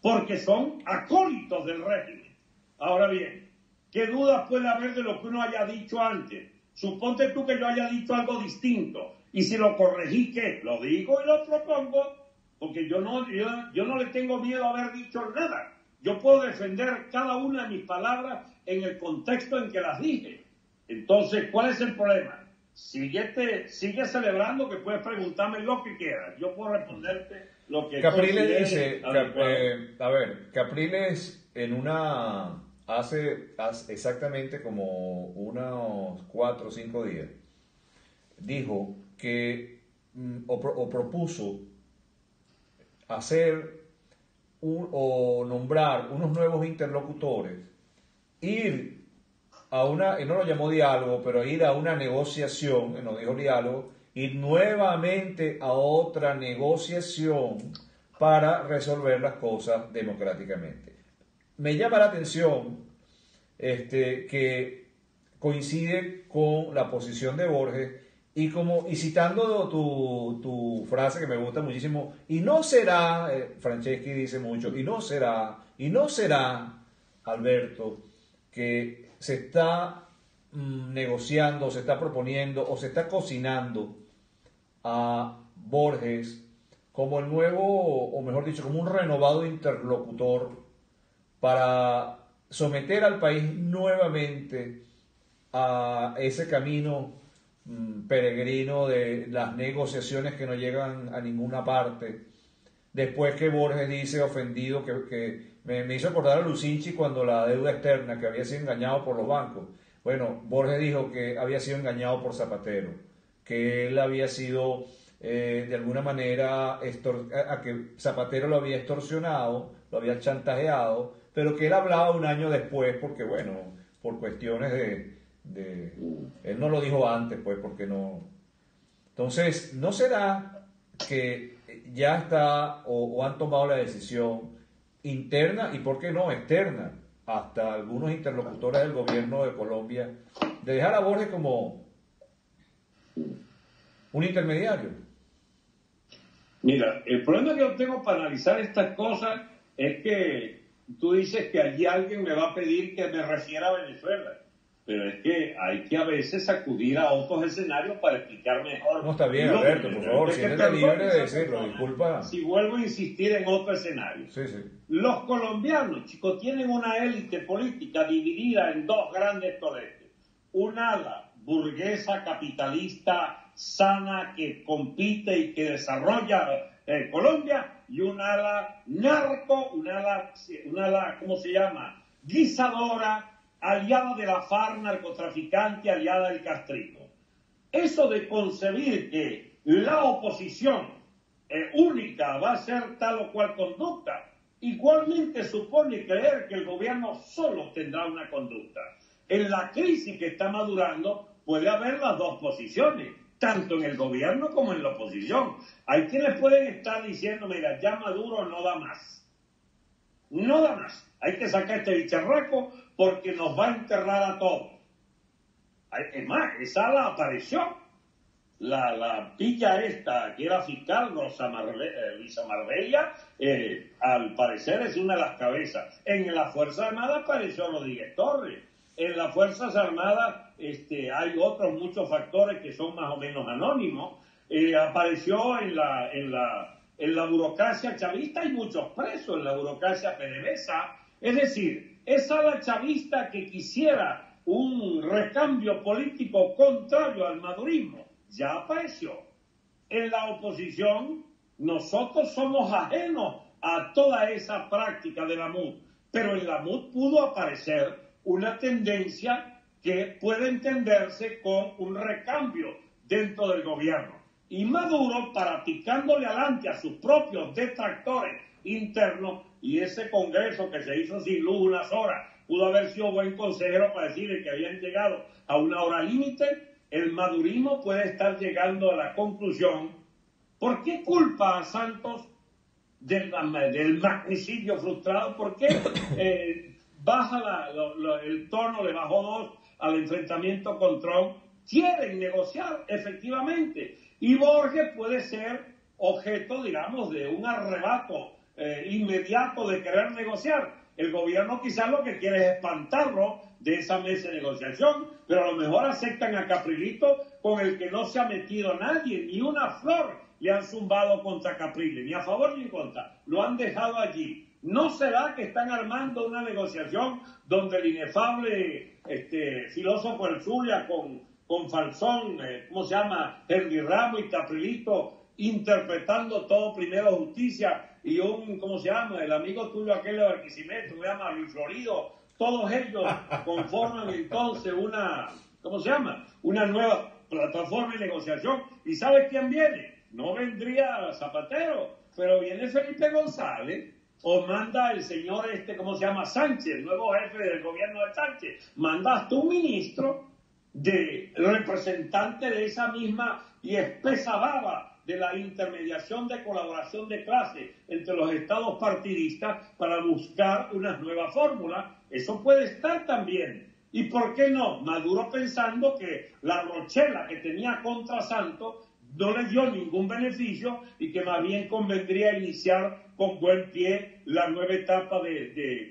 porque son acólitos del régimen. Ahora bien, ¿qué dudas puede haber de lo que uno haya dicho antes? Suponte tú que yo haya dicho algo distinto, y si lo corregí, ¿qué? Lo digo y lo propongo, porque yo no le tengo miedo a haber dicho nada. Yo puedo defender cada una de mis palabras en el contexto en que las dije. Entonces, ¿cuál es el problema? Sigue celebrando, que puedes preguntarme lo que quieras. Yo puedo responderte lo que Capriles dice, Capriles hace exactamente como unos 4 o 5 días, dijo que, o propuso hacer o nombrar unos nuevos interlocutores, ir a y no lo llamó diálogo, pero ir a una negociación, no dijo diálogo, ir nuevamente a otra negociación para resolver las cosas democráticamente. Me llama la atención que coincide con la posición de Borges y citando tu frase que me gusta muchísimo, y no será, Franceschi dice mucho, y no será, Alberto, que se está negociando, se está proponiendo o se está cocinando a Borges como el nuevo, o mejor dicho, como un renovado interlocutor para someter al país nuevamente a ese camino peregrino de las negociaciones que no llegan a ninguna parte. Después que Borges dice ofendido, que me hizo acordar a Lucinchi cuando la deuda externa, que había sido engañado por los bancos. Bueno, Borges dijo que había sido engañado por Zapatero, que él había sido de alguna manera, a que Zapatero lo había extorsionado, lo había chantajeado, pero que él hablaba un año después porque, bueno, por cuestiones él no lo dijo antes, pues, porque no. Entonces, ¿no será que ya está o han tomado la decisión interna y, por qué no, externa, hasta algunos interlocutores del gobierno de Colombia, de dejar a Borges como un intermediario? Mira, el problema que yo tengo para analizar estas cosas es que tú dices que allí alguien me va a pedir que me refiera a Venezuela. Pero es que hay que a veces acudir a otros escenarios para explicar mejor. No, está bien, Alberto, por favor, siéntete libre de decirlo, disculpa. Si vuelvo a insistir en otro escenario. Sí. Los colombianos, chicos, tienen una élite política dividida en dos grandes toletes. Un ala burguesa, capitalista, sana, que compite y que desarrolla Colombia, y un ala narco, un ala, ¿cómo se llama? Guisadora, aliada de la FARC, narcotraficante, aliada del castrismo. Eso de concebir que la oposición única va a ser tal o cual conducta, igualmente supone creer que el gobierno solo tendrá una conducta. En la crisis que está madurando puede haber las dos posiciones, tanto en el gobierno como en la oposición. Hay quienes pueden estar diciendo, mira, ya Maduro no da más. No da más. Hay que sacar este bicharraco porque nos va a enterrar a todos. Es más, esa la apareció. La pilla esta, que era fiscal, Luisa Marbella, al parecer es una de las cabezas. En las Fuerzas Armadas apareció Rodríguez Torres. En las Fuerzas Armadas hay otros muchos factores que son más o menos anónimos. Apareció en la burocracia chavista, hay muchos presos en la burocracia PDVSA. Es decir, esa la chavista que quisiera un recambio político contrario al madurismo, ya apareció. En la oposición, nosotros somos ajenos a toda esa práctica de la MUD, pero en la MUD pudo aparecer una tendencia que puede entenderse con un recambio dentro del gobierno. Y Maduro, para picándole adelante a sus propios detractores internos, y ese congreso que se hizo sin luz unas horas pudo haber sido buen consejero para decirle que habían llegado a una hora límite. El madurismo puede estar llegando a la conclusión. ¿Por qué culpa a Santos del magnicidio frustrado? ¿Por qué baja el tono, le bajó 2 al enfrentamiento con Trump? Quieren negociar, efectivamente. Y Borges puede ser objeto, digamos, de un arrebato inmediato de querer negociar. El gobierno quizás lo que quiere es espantarlo de esa mesa de negociación, pero a lo mejor aceptan a Caprilito, con el que no se ha metido nadie, ni una flor le han zumbado contra Capriles, ni a favor ni en contra, lo han dejado allí. ¿No será que están armando una negociación donde el inefable filósofo del Zulia con Falzón, ¿cómo se llama? Henry Ramos y Caprilito interpretando todo Primero Justicia y ¿cómo se llama? El amigo tuyo aquel de Barquisimeto, se llama Luis Florido, todos ellos conforman entonces ¿cómo se llama? Una nueva plataforma de negociación. ¿Y sabes quién viene? No vendría Zapatero, pero viene Felipe González, o manda el señor ¿cómo se llama? Sánchez, nuevo jefe del gobierno de Sánchez, mandaste un ministro de representante de esa misma y espesa baba de la intermediación de colaboración de clase entre los estados partidistas para buscar una nueva fórmula. Eso puede estar también. ¿Y por qué no? Maduro pensando que la rochela que tenía contra Santos no le dio ningún beneficio y que más bien convendría iniciar con buen pie la nueva etapa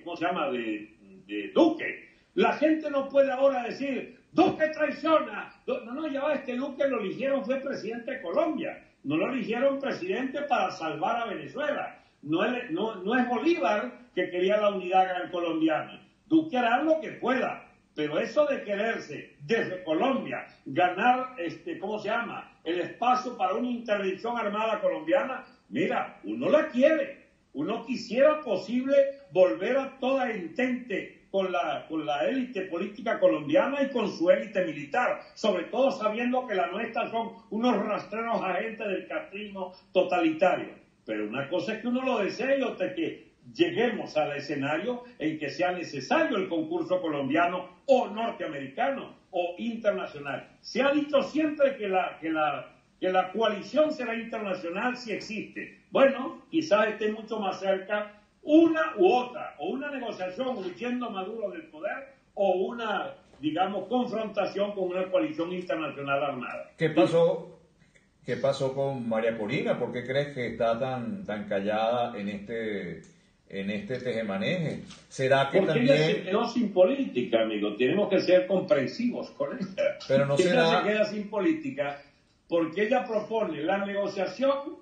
¿cómo se llama? De Duque. La gente no puede ahora decir, Duque traiciona. No, ya va, Duque lo eligieron, fue presidente de Colombia. No lo eligieron presidente para salvar a Venezuela. No es Bolívar que quería la unidad gran colombiana. Duque hará lo que pueda. Pero eso de quererse desde Colombia ganar, ¿cómo se llama? El espacio para una intervención armada colombiana, mira, uno la quiere. Uno quisiera posible volver a toda entente con la élite política colombiana y con su élite militar, sobre todo sabiendo que la nuestra son unos rastreros agentes del castrismo totalitario. Pero una cosa es que uno lo desee y otra que lleguemos al escenario en que sea necesario el concurso colombiano o norteamericano o internacional. Se ha dicho siempre que la coalición será internacional si existe. Bueno, quizás esté mucho más cerca una u otra, o una negociación huyendo Maduro del poder, o una, digamos, confrontación con una coalición internacional armada. ¿Qué pasó con María Corina? ¿Por qué crees que está tan callada en este tejemaneje? ¿Será que porque también ella se quedó sin política, amigo? Tenemos que ser comprensivos con ella. Pero no ella será... se queda sin política porque ella propone la negociación,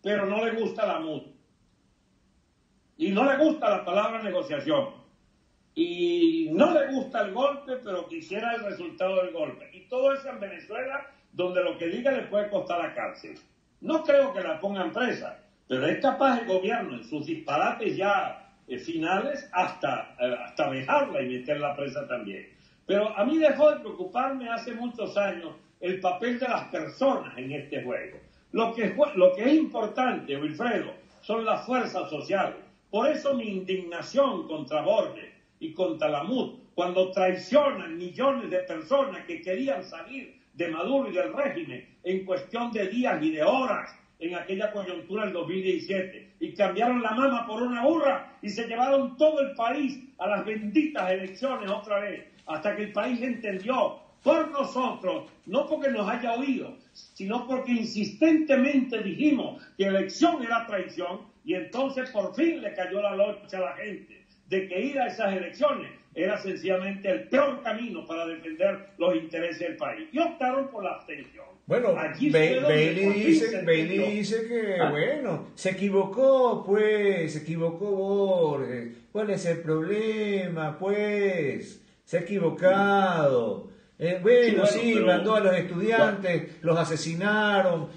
pero no le gusta la MUD. Y no le gusta la palabra negociación. Y no le gusta el golpe, pero quisiera el resultado del golpe. Y todo eso en Venezuela, donde lo que diga le puede costar la cárcel. No creo que la pongan presa, pero es capaz el gobierno en sus disparates ya finales hasta dejarla y meterla presa también. Pero a mí dejó de preocuparme hace muchos años el papel de las personas en este juego. Lo que es importante, Wilfredo, son las fuerzas sociales. Por eso mi indignación contra Borges y contra la MUD, cuando traicionan millones de personas que querían salir de Maduro y del régimen en cuestión de días y de horas en aquella coyuntura del 2017, y cambiaron la mama por una burra y se llevaron todo el país a las benditas elecciones otra vez, hasta que el país entendió por nosotros, no porque nos haya oído, sino porque insistentemente dijimos que elección era traición, y entonces por fin le cayó la noche a la gente de que ir a esas elecciones era sencillamente el peor camino para defender los intereses del país. Y optaron por la abstención. Bueno, Bailey dice que, bueno, se equivocó Borges. ¿Cuál es el problema, pues? Se ha equivocado. Sí, mandó a los estudiantes, los asesinaron,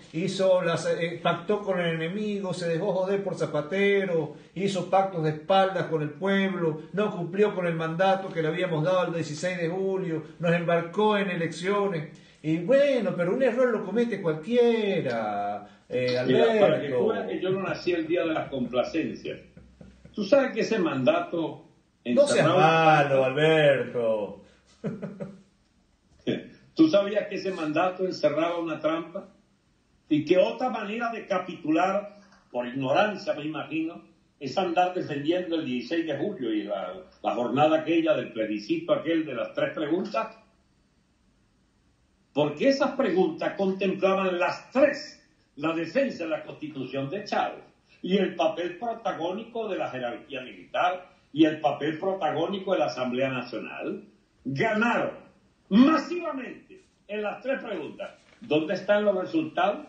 pactó con el enemigo, se dejó joder por Zapatero, hizo pactos de espaldas con el pueblo, no cumplió con el mandato que le habíamos dado el 16 de julio, nos embarcó en elecciones. Y bueno, pero un error lo comete cualquiera, Alberto. Mira, para que tú veas que yo no nací el día de las complacencias. Tú sabes que ese mandato No seas encerrado. malo, Alberto. ¿Tú sabías que ese mandato encerraba una trampa? Y que otra manera de capitular, por ignorancia me imagino, es andar defendiendo el 16 de julio y la jornada aquella del plebiscito aquel de las 3 preguntas? Porque esas preguntas contemplaban las 3, la defensa de la Constitución de Chávez y el papel protagónico de la jerarquía militar y el papel protagónico de la Asamblea Nacional. Ganaron masivamente en las 3 preguntas. ¿Dónde están los resultados?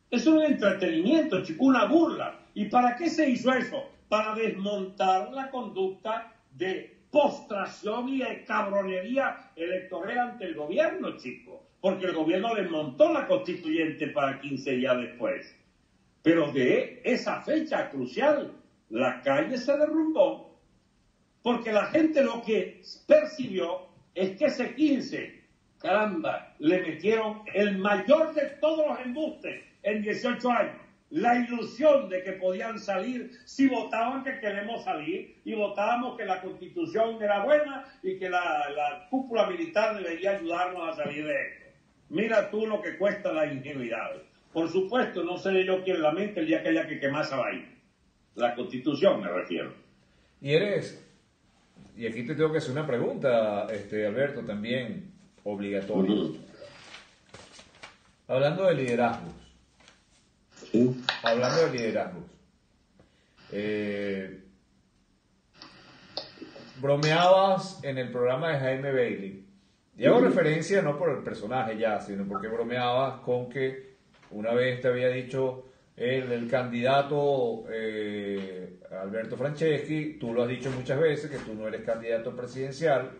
Es un entretenimiento, chico, una burla. ¿Y para qué se hizo eso? Para desmontar la conducta de postración y de cabronería electoral ante el gobierno, chico. Porque el gobierno desmontó la constituyente para 15 días después. Pero de esa fecha crucial, la calle se derrumbó. Porque la gente lo que percibió es que ese 15, caramba, le metieron el mayor de todos los embustes en 18 años. La ilusión de que podían salir si votaban que queremos salir y votábamos que la Constitución era buena y que la cúpula militar debería ayudarnos a salir de esto. Mira tú lo que cuesta la ingenuidad. Por supuesto, no seré yo quien lamente el día que haya que quemar esa vaina. La Constitución me refiero. Y aquí te tengo que hacer una pregunta, Alberto, también obligatoria. Hablando de liderazgos. Sí. Hablando de liderazgos. Bromeabas en el programa de Jaime Bailey. Y hago referencia no por el personaje ya, sino porque bromeabas con que una vez te había dicho el candidato Alberto Franceschi, tú lo has dicho muchas veces, que tú no eres candidato presidencial,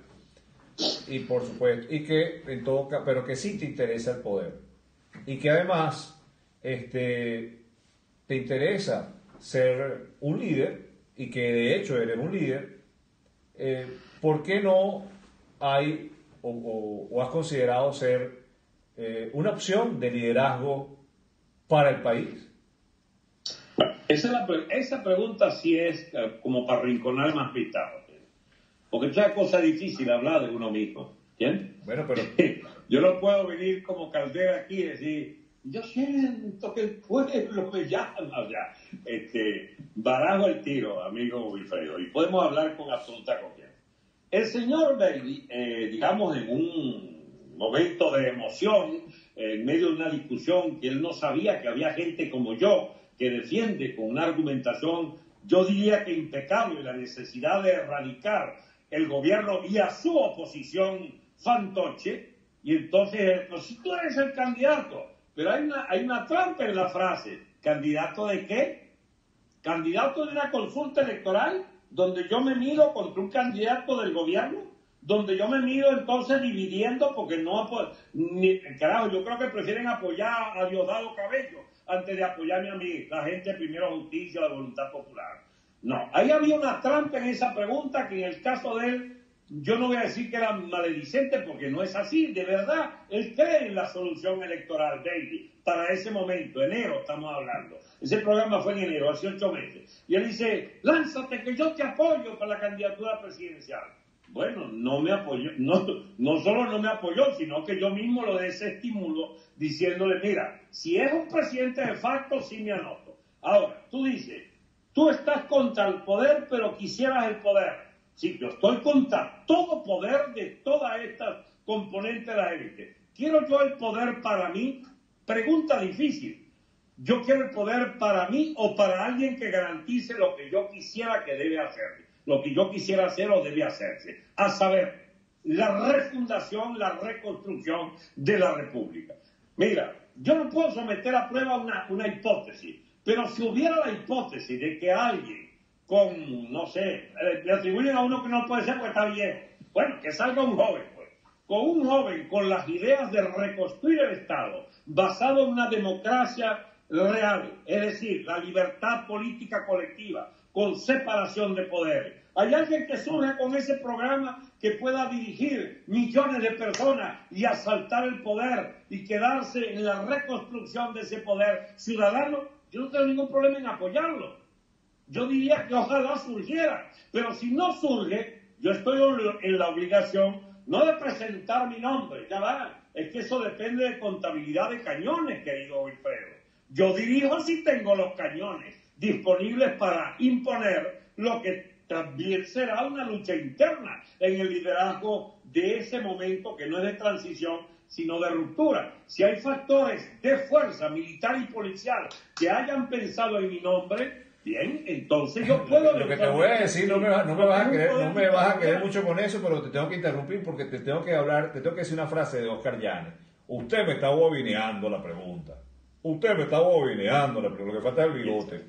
y por supuesto, y que en todo caso, pero que sí te interesa el poder. Y que además te interesa ser un líder, y que de hecho eres un líder, ¿por qué no hay o has considerado ser una opción de liderazgo para el país? Bueno, esa pregunta sí es como para rinconar más pistado. Porque es una cosa difícil hablar de uno mismo. ¿Entiendes? Bueno, pero yo no puedo venir como Caldera aquí y decir, yo siento que el pueblo me llama. Ya. Barajo el tiro, amigo Wilfredo, y podemos hablar con absoluta confianza. El señor Bailey, digamos, en un momento de emoción, en medio de una discusión que él no sabía que había gente como yo que defiende con una argumentación, yo diría que impecable, la necesidad de erradicar el gobierno y a su oposición fantoche, y entonces, pues si tú eres el candidato, pero hay una trampa en la frase, ¿candidato de qué? ¿Candidato de una consulta electoral donde yo me mido contra un candidato del gobierno? Donde yo me mido entonces dividiendo porque no... Carajo, yo creo que prefieren apoyar a Diosdado Cabello antes de apoyarme a mí, la gente primero justicia, la voluntad popular. No, ahí había una trampa en esa pregunta que en el caso de él, yo no voy a decir que era maledicente porque no es así, de verdad, él cree en la solución electoral, Bailey, para ese momento, enero estamos hablando. Ese programa fue en enero, hace 8 meses. Y él dice, lánzate que yo te apoyo para la candidatura presidencial. Bueno, no me apoyó, no solo no me apoyó, sino que yo mismo lo desestimulo diciéndole, mira, si es un presidente de facto, sí me anoto. Ahora, tú dices, tú estás contra el poder, pero quisieras el poder. Sí, yo estoy contra todo poder de todas estas componentes de la élite. ¿Quiero yo el poder para mí? Pregunta difícil. ¿Yo quiero el poder para mí o para alguien que garantice lo que yo quisiera que debe hacer? Lo que yo quisiera hacer o debe hacerse. A saber, la refundación, la reconstrucción de la República. Mira, yo no puedo someter a prueba una hipótesis, pero si hubiera la hipótesis de que alguien con, no sé, le atribuyen a uno que no puede ser porque está viejo. Bueno, que salga un joven, pues. Con un joven con las ideas de reconstruir el Estado, basado en una democracia real, es decir, la libertad política colectiva, con separación de poderes. Hay alguien que surja con ese programa que pueda dirigir millones de personas y asaltar el poder y quedarse en la reconstrucción de ese poder ciudadano. Yo no tengo ningún problema en apoyarlo. yo diría que ojalá surgiera. Pero si no surge, yo estoy en la obligación no de presentar mi nombre, ya va. Es que eso depende de contabilidad de cañones, querido Wilfredo. Yo dirijo si tengo los cañones disponibles para imponer lo que también será una lucha interna en el liderazgo de ese momento que no es de transición, sino de ruptura. Si hay factores de fuerza militar y policial que hayan pensado en mi nombre, bien, entonces yo puedo... Lo que te voy a decir, no me vas a querer mucho con eso, pero te tengo que interrumpir porque te tengo que decir una frase de Oscar Llanes. Usted me está bobineando la pregunta. Lo que falta es el bigote.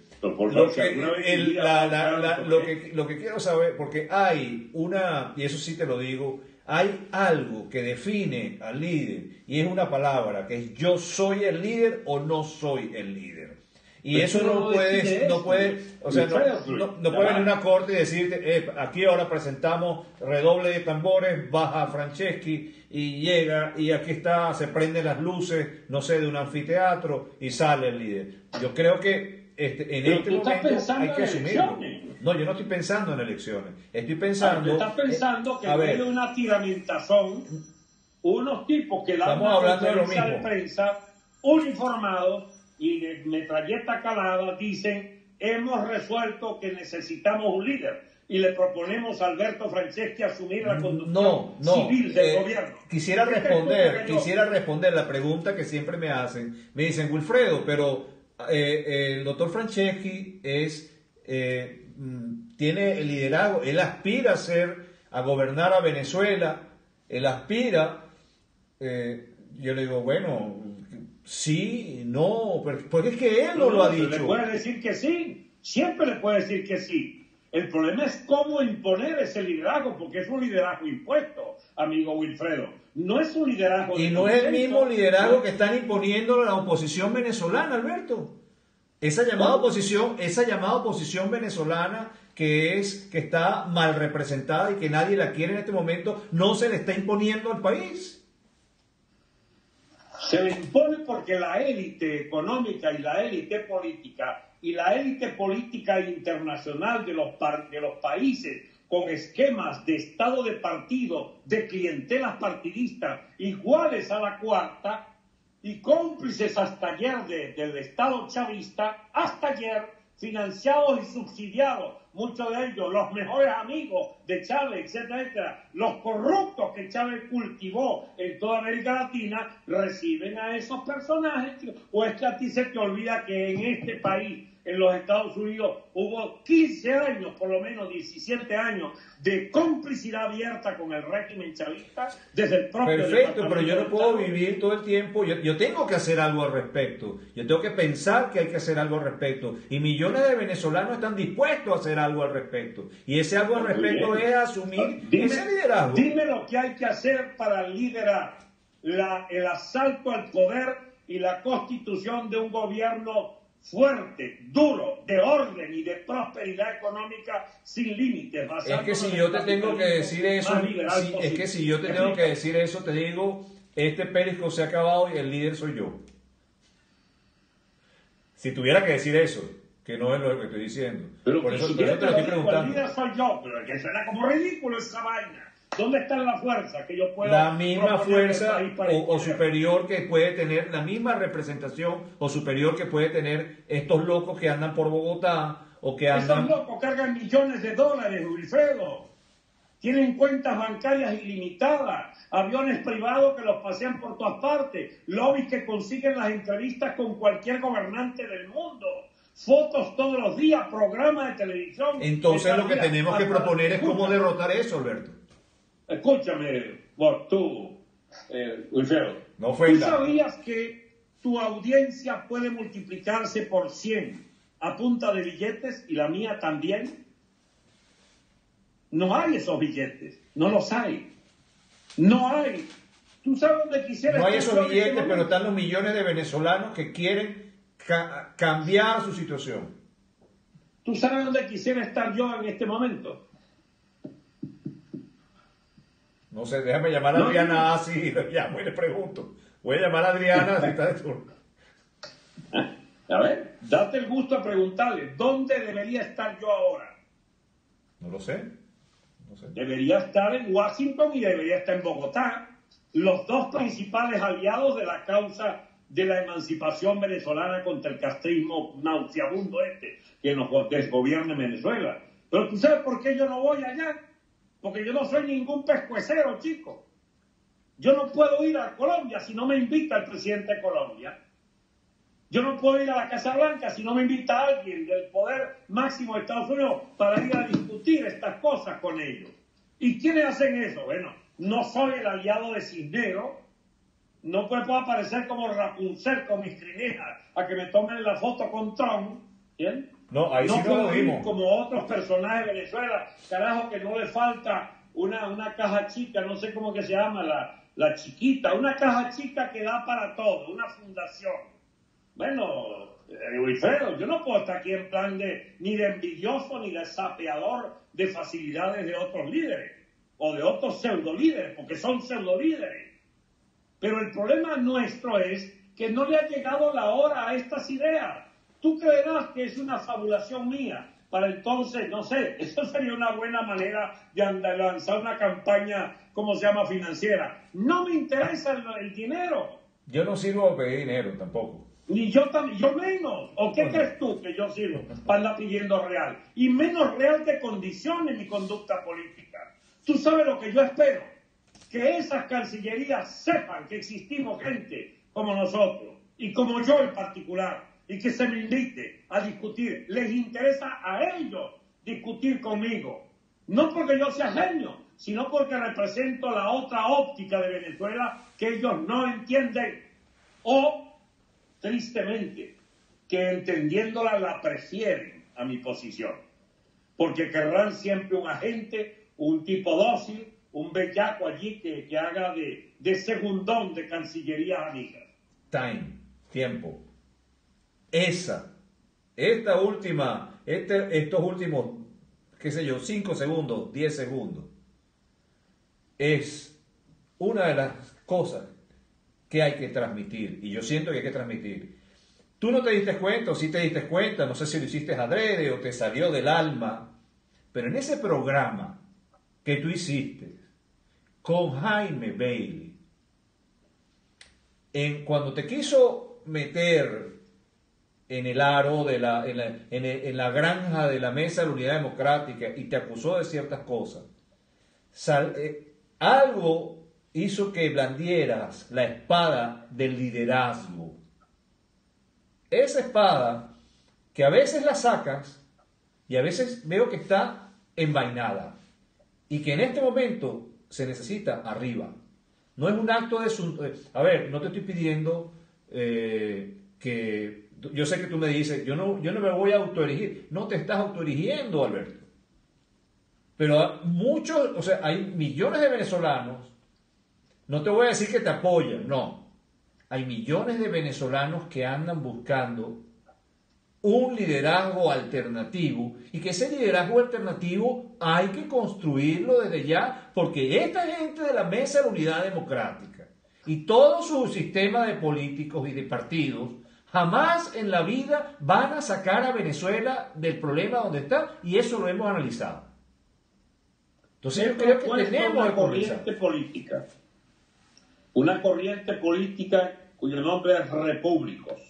Lo que quiero saber, porque hay una, y eso sí te lo digo, hay algo que define al líder, y es una palabra, que es yo soy el líder o no soy el líder. Y pero eso no puede venir una corte y decirte, aquí ahora presentamos redoble de tambores, baja Franceschi y llega y aquí está, se prenden las luces, no sé, de un anfiteatro y sale el líder. Yo creo que en este momento hay que asumirlo. No, yo no estoy pensando en elecciones. Estoy pensando... estás pensando que en medio de una tiramentazón, unos tipos que dan una conferencia de prensa uniformados y de metralleta calada dicen, hemos resuelto que necesitamos un líder y le proponemos a Alberto Franceschi asumir la conducción civil del gobierno. Quisiera responder la pregunta que siempre me hacen. Me dicen, Wilfredo, pero el doctor Franceschi tiene el liderazgo, él aspira a gobernar a Venezuela, él aspira, yo le digo, bueno, sí, no, porque es que él no lo ha dicho. Le puede decir que sí, siempre le puede decir que sí. El problema es cómo imponer ese liderazgo, porque es un liderazgo impuesto, amigo Wilfredo. No es un liderazgo... Y no es el mismo liderazgo que están imponiendo la oposición venezolana, Alberto. Esa llamada oposición venezolana que está mal representada y que nadie la quiere en este momento, no se le está imponiendo al país. Se le impone porque la élite económica y la élite política y la élite política internacional de los países con esquemas de estado de partido, de clientelas partidistas iguales a la cuarta y cómplices hasta ayer del estado chavista, hasta ayer financiados y subsidiados, muchos de ellos los mejores amigos de Chávez, etcétera, etcétera, los corruptos que Chávez cultivó en toda América Latina, reciben a esos personajes. ¿O es que a ti se te olvida que en este país, en los Estados Unidos, hubo 15 años, por lo menos 17 años, de complicidad abierta con el régimen chavista desde el propio... Perfecto, pero yo no puedo vivir todo el tiempo, yo tengo que hacer algo al respecto, yo tengo que pensar que hay que hacer algo al respecto, y millones de venezolanos están dispuestos a hacer algo al respecto, y ese algo al respecto es asumir ese liderazgo. Dime lo que hay que hacer para liderar el asalto al poder y la constitución de un gobierno fuerte, duro, de orden y de prosperidad económica sin límites. Es que si yo te tengo que decir eso, te digo, este Periscope se ha acabado y el líder soy yo. Si tuviera que decir eso, que no es lo que estoy diciendo. Pero por eso si te lo estoy preguntando. El líder soy yo, pero es que suena como ridículo esa vaina. ¿Dónde está la fuerza que yo puedo... La misma fuerza o superior que puede tener, la misma representación o superior que puede tener estos locos que andan por Bogotá o que andan... Esos locos cargan millones de dólares, Wilfredo. Tienen cuentas bancarias ilimitadas, aviones privados que los pasean por todas partes, lobbies que consiguen las entrevistas con cualquier gobernante del mundo, fotos todos los días, programas de televisión... Entonces lo que tenemos que proponer es cómo derrotar eso, Alberto. Escúchame, tú, Wilfredo, no fue ¿tú sabías que tu audiencia puede multiplicarse por 100 a punta de billetes y la mía también? No hay esos billetes, no los hay. No hay. ¿Tú sabes dónde quisiera estar? No hay esos billetes, pero están los millones de venezolanos que quieren cambiar su situación. ¿Tú sabes dónde quisiera estar yo en este momento? No sé, déjame llamar a Adriana así y le llamo y le pregunto. Voy a llamar a Adriana si está de turno. A ver. date el gusto de preguntarle, ¿dónde debería estar yo ahora? No lo sé. No sé. Debería estar en Washington y debería estar en Bogotá, los dos principales aliados de la causa de la emancipación venezolana contra el castrismo nauseabundo que nos desgobierna en Venezuela. Pero ¿tú sabes por qué yo no voy allá? Porque yo no soy ningún pescuecero, chico. Yo no puedo ir a Colombia si no me invita el presidente de Colombia. Yo no puedo ir a la Casa Blanca si no me invita a alguien del poder máximo de Estados Unidos para ir a discutir estas cosas con ellos. ¿Y quiénes hacen eso? Bueno, no soy el aliado de Cisneros, no puedo aparecer como Rapunzel con mis crines a que me tomen la foto con Trump, ¿bien? No, ahí no sí puedo lo ir vimos. como otros personajes de Venezuela, carajo, que no le falta una caja chica, no sé cómo que se llama, la chiquita, una caja chica que da para todo, una fundación. Bueno, Wilfredo, yo no puedo estar aquí en plan ni de envidioso ni de sapeador de facilidades de otros líderes o de otros pseudo líderes, porque son pseudo líderes. Pero el problema nuestro es que no le ha llegado la hora a estas ideas. Tú creerás que es una fabulación mía. Para entonces, no sé, eso sería una buena manera de lanzar una campaña, ¿cómo se llama?, financiera. No me interesa el dinero. Yo no sirvo a pedir dinero tampoco. Ni yo también, yo menos. ¿O qué crees tú que yo sirvo para andar pidiendo real? Y menos real que condicione mi conducta política. Tú sabes lo que yo espero. Que esas cancillerías sepan que existimos gente como nosotros y como yo en particular, y que se me invite a discutir. Les interesa a ellos discutir conmigo. No porque yo sea genio, sino porque represento la otra óptica de Venezuela que ellos no entienden. O, tristemente, que entendiéndola la prefieren a mi posición. Porque querrán siempre un agente, un tipo dócil, un bellaco allí que haga de segundón de cancillerías amigas. Tiempo. Estos últimos, qué sé yo, 5 segundos, 10 segundos, es una de las cosas que hay que transmitir, y yo siento que hay que transmitir. Tú no te diste cuenta, o sí te diste cuenta, no sé si lo hiciste adrede o te salió del alma, pero en ese programa que tú hiciste con Jaime Bailey, cuando te quiso meter en el aro en la granja de la Mesa de la Unidad Democrática y te acusó de ciertas cosas, algo hizo que blandieras la espada del liderazgo. Esa espada que a veces la sacas y a veces veo que está envainada y que en este momento se necesita arriba. No es un acto de... A ver, no te estoy pidiendo que... Yo sé que tú me dices, yo no me voy a autoerigir. No te estás autoerigiendo, Alberto. Pero muchos, o sea, hay millones de venezolanos, no te voy a decir que te apoyan, no. Hay millones de venezolanos que andan buscando un liderazgo alternativo y que ese liderazgo alternativo hay que construirlo desde ya, porque esta gente de la Mesa de la Unidad Democrática y todo su sistema de políticos y de partidos jamás en la vida van a sacar a Venezuela del problema donde está, y eso lo hemos analizado. Entonces yo creo que tenemos una corriente política, una corriente política cuyo nombre es Repúblicos.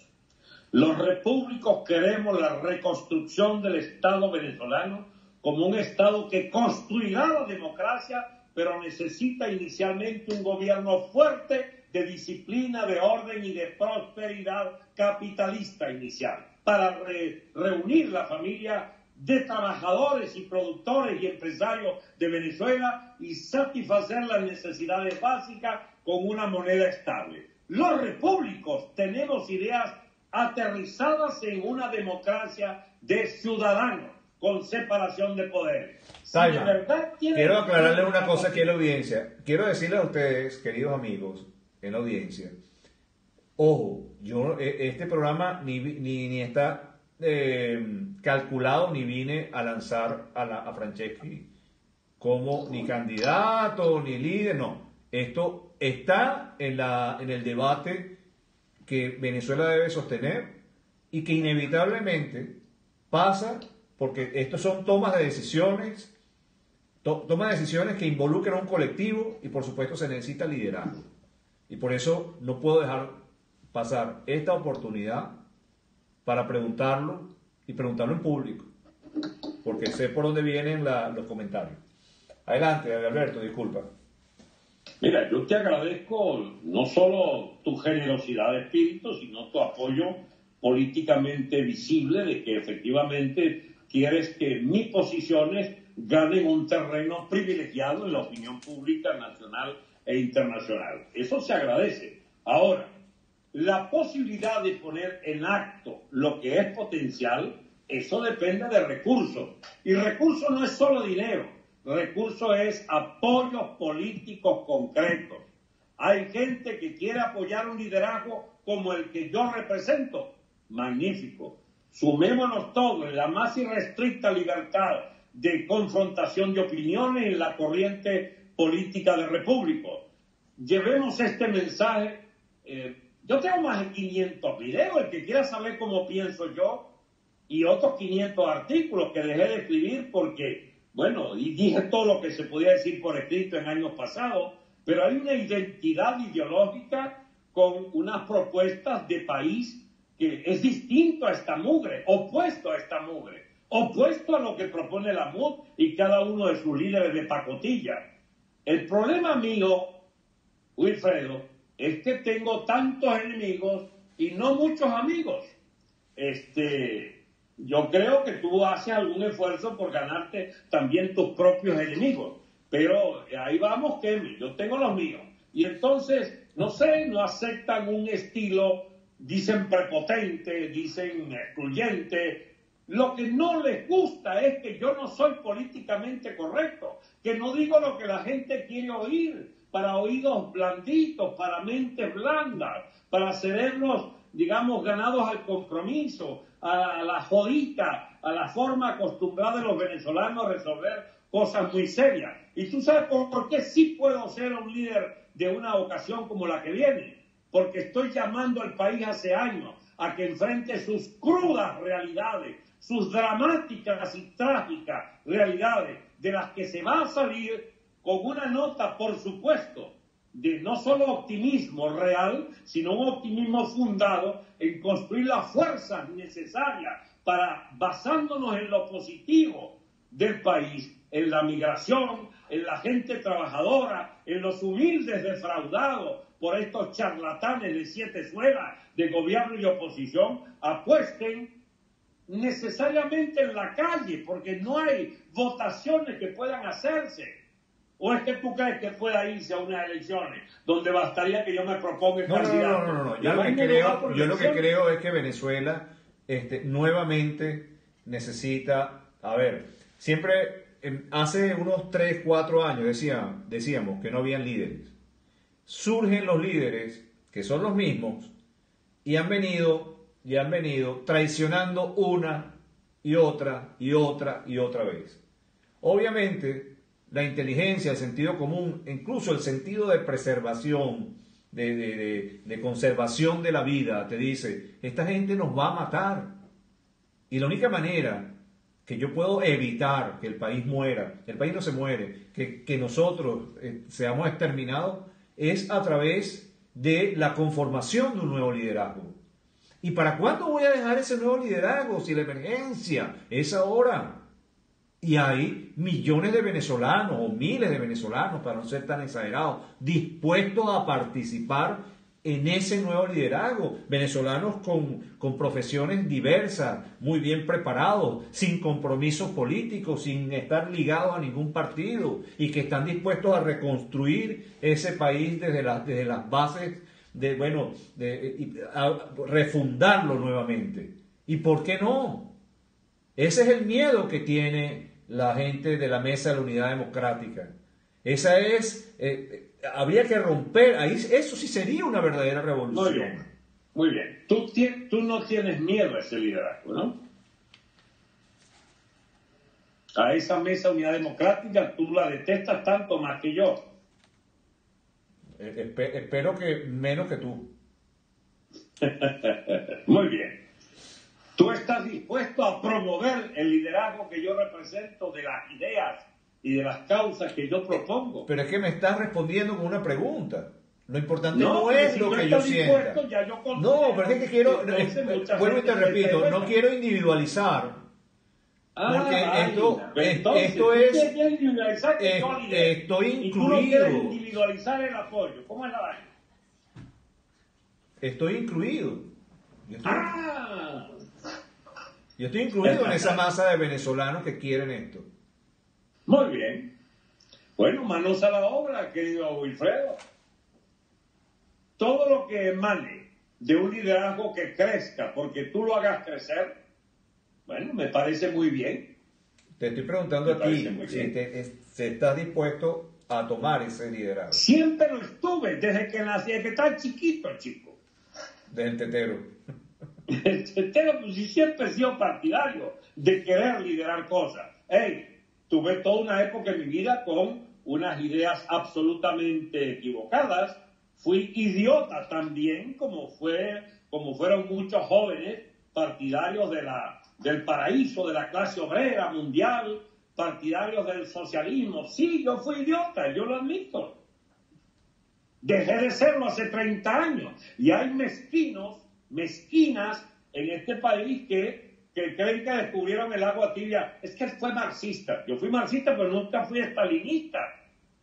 Los repúblicos queremos la reconstrucción del Estado venezolano como un Estado que construirá la democracia, pero necesita inicialmente un gobierno fuerte de disciplina, de orden y de prosperidad capitalista inicial, para reunir la familia de trabajadores y productores y empresarios de Venezuela y satisfacer las necesidades básicas con una moneda estable. Los repúblicos tenemos ideas aterrizadas en una democracia de ciudadanos con separación de poderes. Si de verdad quiero aclararle una cosa aquí a la audiencia. Quiero decirle a ustedes, queridos amigos, en la audiencia, ojo, yo este programa ni está calculado, ni vine a lanzar a Franceschi como ni candidato, ni líder, no. Esto está en el debate que Venezuela debe sostener y que inevitablemente pasa porque estos son tomas de decisiones, tomas de decisiones que involucran a un colectivo y por supuesto se necesita liderazgo. Y por eso no puedo dejar pasar esta oportunidad para preguntarlo y preguntarlo en público, porque sé por dónde vienen los comentarios. Adelante, Alberto, disculpa. Mira, yo te agradezco no solo tu generosidad de espíritu, sino tu apoyo políticamente visible de que efectivamente quieres que mis posiciones ganen un terreno privilegiado en la opinión pública nacional e internacional. Eso se agradece. Ahora, la posibilidad de poner en acto lo que es potencial, eso depende de recursos. Y recursos no es solo dinero, recursos es apoyos políticos concretos. Hay gente que quiere apoyar un liderazgo como el que yo represento. Magnífico. Sumémonos todos en la más irrestricta libertad de confrontación de opiniones en la corriente política de repúblicos. Llevemos este mensaje. Yo tengo más de 500 videos, el que quiera saber cómo pienso yo, y otros 500 artículos que dejé de escribir porque, bueno, y dije todo lo que se podía decir por escrito en años pasados, pero hay una identidad ideológica con unas propuestas de país que es distinto a esta mugre, opuesto a esta mugre, opuesto a lo que propone la MUD y cada uno de sus líderes de pacotilla. El problema mío, Wilfredo, es que tengo tantos enemigos y no muchos amigos. Yo creo que tú haces algún esfuerzo por ganarte también tus propios enemigos, pero ahí vamos, Kemi, yo tengo los míos. Y entonces, no sé, no aceptan un estilo, dicen prepotente, dicen excluyente. Lo que no les gusta es que yo no soy políticamente correcto, que no digo lo que la gente quiere oír, para oídos blanditos, para mentes blandas, para cerebros, digamos, ganados al compromiso, a la jodita, a la forma acostumbrada de los venezolanos a resolver cosas muy serias. Y tú sabes por qué sí puedo ser un líder de una ocasión como la que viene, porque estoy llamando al país hace años a que enfrente sus crudas realidades, sus dramáticas y trágicas realidades, de las que se va a salir con una nota, por supuesto, de no solo optimismo real, sino un optimismo fundado en construir las fuerzas necesarias para, basándonos en lo positivo del país, en la migración, en la gente trabajadora, en los humildes defraudados por estos charlatanes de 7 suelas de gobierno y oposición, apuesten necesariamente en la calle, porque no hay votaciones que puedan hacerse. ¿O es que tú crees que pueda irse a unas elecciones donde bastaría que yo me proponga el candidato? No. Yo lo que creo es que Venezuela nuevamente necesita, a ver, siempre hace unos 3, 4 años decíamos que no habían líderes. Surgen los líderes, que son los mismos, y han venido traicionando una y otra vez. Obviamente, la inteligencia, el sentido común, incluso el sentido de preservación, de conservación de la vida, te dice, esta gente nos va a matar. Y la única manera que yo puedo evitar que el país muera, el país no se muere, que nosotros seamos exterminados, es a través de la conformación de un nuevo liderazgo. ¿Y para cuándo voy a dejar ese nuevo liderazgo si la emergencia es ahora? Y hay millones de venezolanos o miles de venezolanos, para no ser tan exagerados, dispuestos a participar en ese nuevo liderazgo. Venezolanos con profesiones diversas, muy bien preparados, sin compromisos políticos, sin estar ligados a ningún partido y que están dispuestos a reconstruir ese país desde las bases, a refundarlo nuevamente. ¿Y por qué no? Ese es el miedo que tiene la gente de la Mesa de la Unidad Democrática. Esa es, habría que romper, ahí eso sí sería una verdadera revolución. Muy bien. Tú no tienes miedo a ese liderazgo, ¿no? A esa Mesa de Unidad Democrática tú la detestas tanto más que yo. Espero que menos que tú. Muy bien. ¿Tú estás dispuesto a promover el liderazgo que yo represento de las ideas y de las causas que yo propongo? Pero es que me estás respondiendo con una pregunta. Lo importante No, no porque es si lo no que yo estás sienta. dispuesto, ya yo No, considero pero es que quiero, que entonces mucha vuelvo y te gente repito, puede no ser. quiero individualizar. Porque Entonces, esto tú es, quieres individualizar que yo lidero, estoy y tú no quieres incluido. individualizar el apoyo. ¿Cómo es la vaina? Estoy incluido. ¡Ah! Yo estoy incluido en esa masa de venezolanos que quieren esto. Muy bien. Bueno, manos a la obra, querido Wilfredo. Todo lo que emane de un liderazgo que crezca, porque tú lo hagas crecer, bueno, me parece muy bien. Te estoy preguntando Me a ti parece muy si, bien. si estás dispuesto a tomar ese liderazgo Siempre lo estuve, desde que nací, desde que estaba chiquito, chico. del tetero. Pero pues sí, siempre he sido partidario de querer liderar cosas. Hey, tuve toda una época en mi vida con unas ideas absolutamente equivocadas. Fui idiota también, como fueron muchos jóvenes partidarios del paraíso, de la clase obrera mundial, partidarios del socialismo. Sí, yo fui idiota, yo lo admito. Dejé de serlo hace 30 años. Y hay mezquinas en este país que creen que descubrieron el agua tibia. Es que él fue marxista. Yo fui marxista, pero nunca fui estalinista.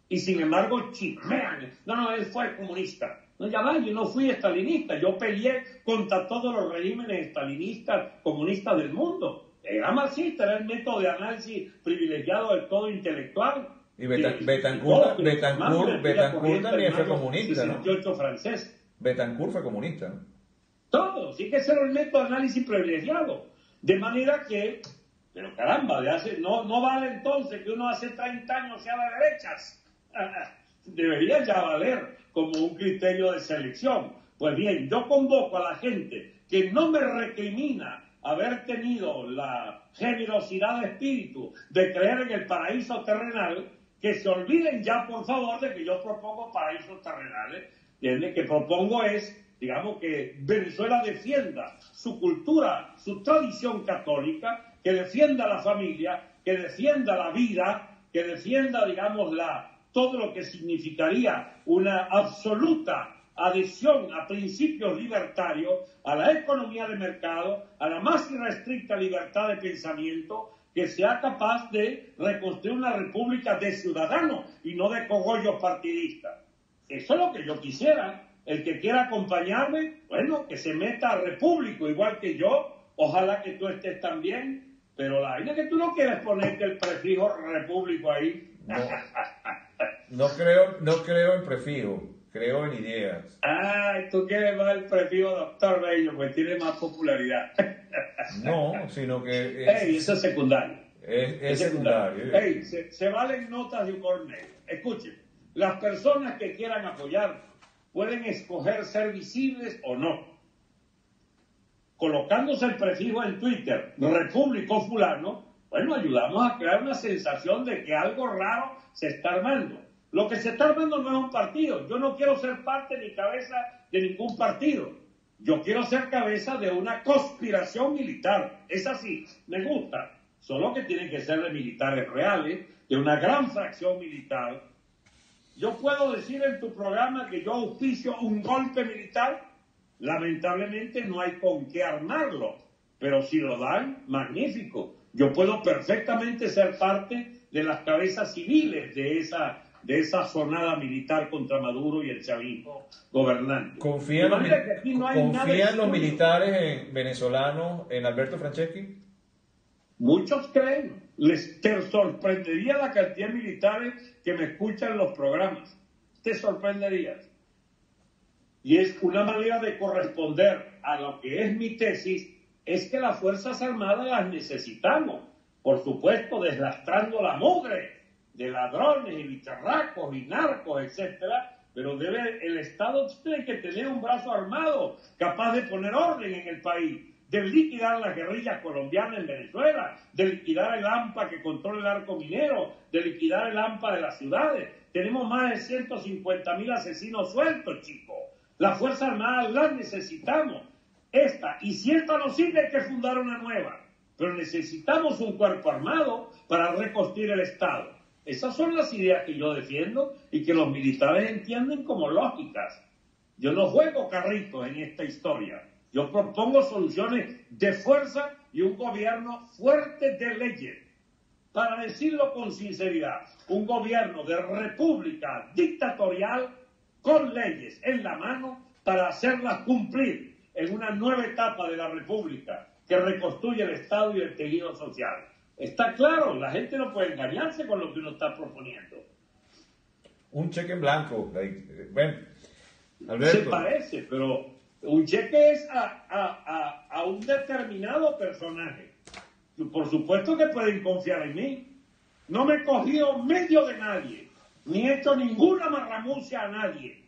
Y sin embargo, chismean. No, él fue comunista. No, ya va, yo no fui estalinista. Yo peleé contra todos los regímenes estalinistas, comunistas del mundo. Era marxista, era el método de análisis privilegiado del todo intelectual. Y Betancourt también fue comunista, ¿no? 68 francés. Betancourt fue comunista, ¿no? Todo, sí que ese era el método de análisis privilegiado. De manera que, pero caramba, no vale entonces que uno hace 30 años sea de derechas. Debería ya valer como un criterio de selección. Pues bien, yo convoco a la gente que no me recrimina haber tenido la generosidad de espíritu de creer en el paraíso terrenal, que se olviden ya, por favor, de que yo propongo paraísos terrenales. Lo que propongo es, digamos, que Venezuela defienda su cultura, su tradición católica, que defienda la familia, que defienda la vida, que defienda, digamos, todo lo que significaría una absoluta adhesión a principios libertarios, a la economía de mercado, a la más irrestricta libertad de pensamiento, que sea capaz de reconstruir una república de ciudadanos y no de cogollos partidistas. Eso es lo que yo quisiera. El que quiera acompañarme, bueno, que se meta a Repúblico, igual que yo. Ojalá que tú estés también. Pero la idea es que tú no quieres ponerte el prefijo Repúblico ahí. No creo en prefijo, creo en ideas. Ay, tú quieres más el prefijo Doctor Bello, pues tiene más popularidad. No, sino que Ey, eso es secundario. Es secundario. Ey, se valen notas de humor negro. Escuchen, las personas que quieran apoyar pueden escoger ser visibles o no. Colocándose el prefijo en Twitter, Repúblico Fulano, bueno, ayudamos a crear una sensación de que algo raro se está armando. Lo que se está armando no es un partido. Yo no quiero ser parte ni cabeza de ningún partido. Yo quiero ser cabeza de una conspiración militar. Es así, me gusta. Solo que tienen que ser de militares reales, de una gran fracción militar. Yo puedo decir en tu programa que yo auspicio un golpe militar. Lamentablemente no hay con qué armarlo. Pero si lo dan, magnífico. Yo puedo perfectamente ser parte de las cabezas civiles de esa sonada militar contra Maduro y el chavismo gobernante. ¿Confían los militares venezolanos en Alberto Franceschi? Muchos creen. Te sorprendería la cantidad de militares que me escuchan en los programas. Te sorprenderías. Y es una manera de corresponder a lo que es mi tesis, es que las Fuerzas Armadas las necesitamos. Por supuesto, deslastrando la mugre de ladrones y bicharracos y narcos, etcétera, pero el Estado tiene que tener un brazo armado capaz de poner orden en el país, de liquidar las guerrillas colombianas en Venezuela, de liquidar el AMPA que controla el arco minero, de liquidar el AMPA de las ciudades. Tenemos más de 150.000 asesinos sueltos, chicos. Las Fuerzas Armadas las necesitamos. esta, y si esta no sirve hay que fundar una nueva, pero necesitamos un cuerpo armado para reconstruir el Estado. Esas son las ideas que yo defiendo y que los militares entienden como lógicas. Yo no juego carritos en esta historia. Yo propongo soluciones de fuerza y un gobierno fuerte de leyes. Para decirlo con sinceridad, un gobierno de república dictatorial con leyes en la mano para hacerlas cumplir en una nueva etapa de la república que reconstruye el Estado y el tejido social. Está claro, la gente no puede engañarse con lo que uno está proponiendo. Un cheque en blanco. Bueno, Alberto. Se parece, pero un cheque es a un determinado personaje. Por supuesto que pueden confiar en mí. No me he cogido medio de nadie, ni he hecho ninguna marramucia a nadie.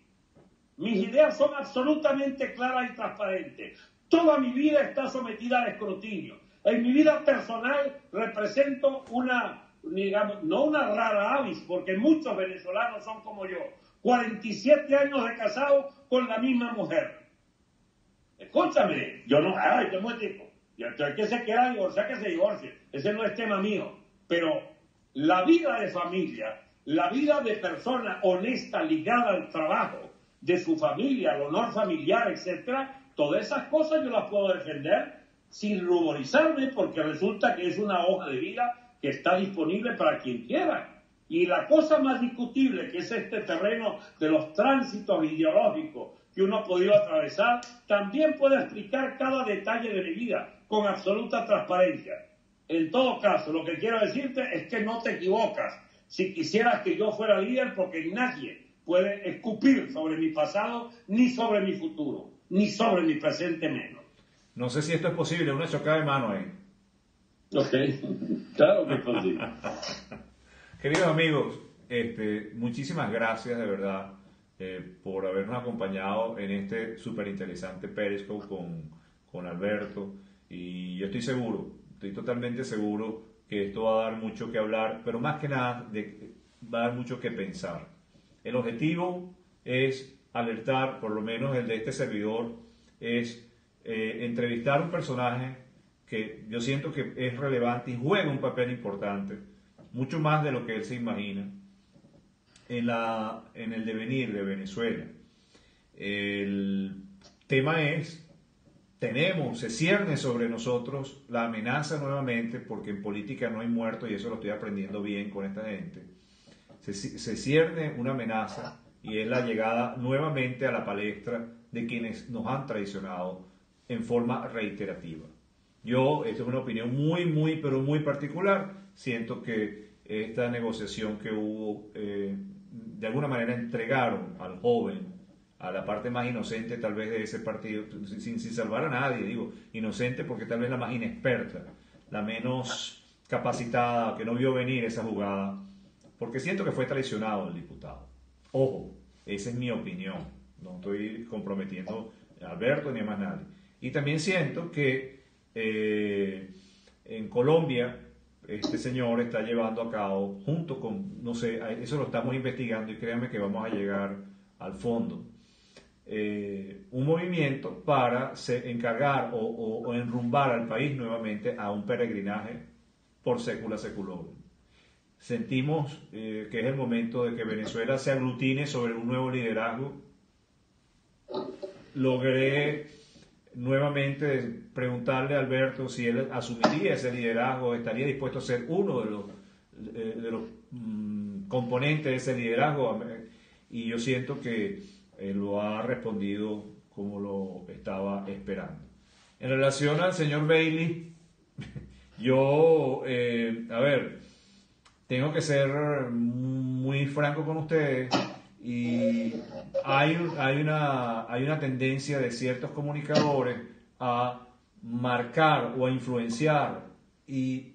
Mis ideas son absolutamente claras y transparentes. Toda mi vida está sometida al escrutinio. En mi vida personal represento una, digamos, no una rara avis, porque muchos venezolanos son como yo. 47 años de casado con la misma mujer. Escúchame, yo no, qué momentico. El que se quiera divorciar, que se divorcie. Ese no es tema mío. Pero la vida de familia, la vida de persona honesta ligada al trabajo, de su familia, al honor familiar, etcétera, todas esas cosas yo las puedo defender sin ruborizarme, porque resulta que es una hoja de vida que está disponible para quien quiera. Y la cosa más discutible, que es este terreno de los tránsitos ideológicos que uno ha podido atravesar, también puede explicar cada detalle de mi vida con absoluta transparencia. En todo caso, lo que quiero decirte es que no te equivocas si quisieras que yo fuera líder, porque nadie puede escupir sobre mi pasado, ni sobre mi futuro, ni sobre mi presente menos. No sé si esto es posible, una chocada de mano ahí. Ok, claro que es posible. Queridos amigos, muchísimas gracias de verdad por habernos acompañado en este súper interesante Periscope con Alberto. Y yo estoy totalmente seguro que esto va a dar mucho que hablar, pero más que nada va a dar mucho que pensar. El objetivo es alertar, por lo menos el de este servidor, es entrevistar a un personaje que yo siento que es relevante y juega un papel importante, mucho más de lo que él se imagina, en el devenir de Venezuela. El tema es, se cierne sobre nosotros la amenaza nuevamente, porque en política no hay muertos y eso lo estoy aprendiendo bien con esta gente. Se cierne una amenaza y es la llegada nuevamente a la palestra de quienes nos han traicionado en forma reiterativa. Esto es una opinión pero muy particular. Siento que esta negociación que hubo, de alguna manera entregaron al joven, a la parte más inocente tal vez de ese partido, sin salvar a nadie, digo, inocente porque tal vez la más inexperta, la menos capacitada, que no vio venir esa jugada, porque siento que fue traicionado el diputado. Ojo, esa es mi opinión, no estoy comprometiendo a Alberto ni a más nadie. Y también siento que en Colombia este señor está llevando a cabo, junto con, no sé, eso lo estamos investigando y créanme que vamos a llegar al fondo, un movimiento para encargar o enrumbar al país nuevamente a un peregrinaje por sécula seculorum. Sentimos que es el momento de que Venezuela se aglutine sobre un nuevo liderazgo. Logré nuevamente preguntarle a Alberto si él asumiría ese liderazgo, estaría dispuesto a ser uno de los componentes de ese liderazgo, y yo siento que lo ha respondido como lo estaba esperando. En relación al señor Bailey, yo, tengo que ser muy franco con ustedes, y hay una tendencia de ciertos comunicadores a marcar o a influenciar, y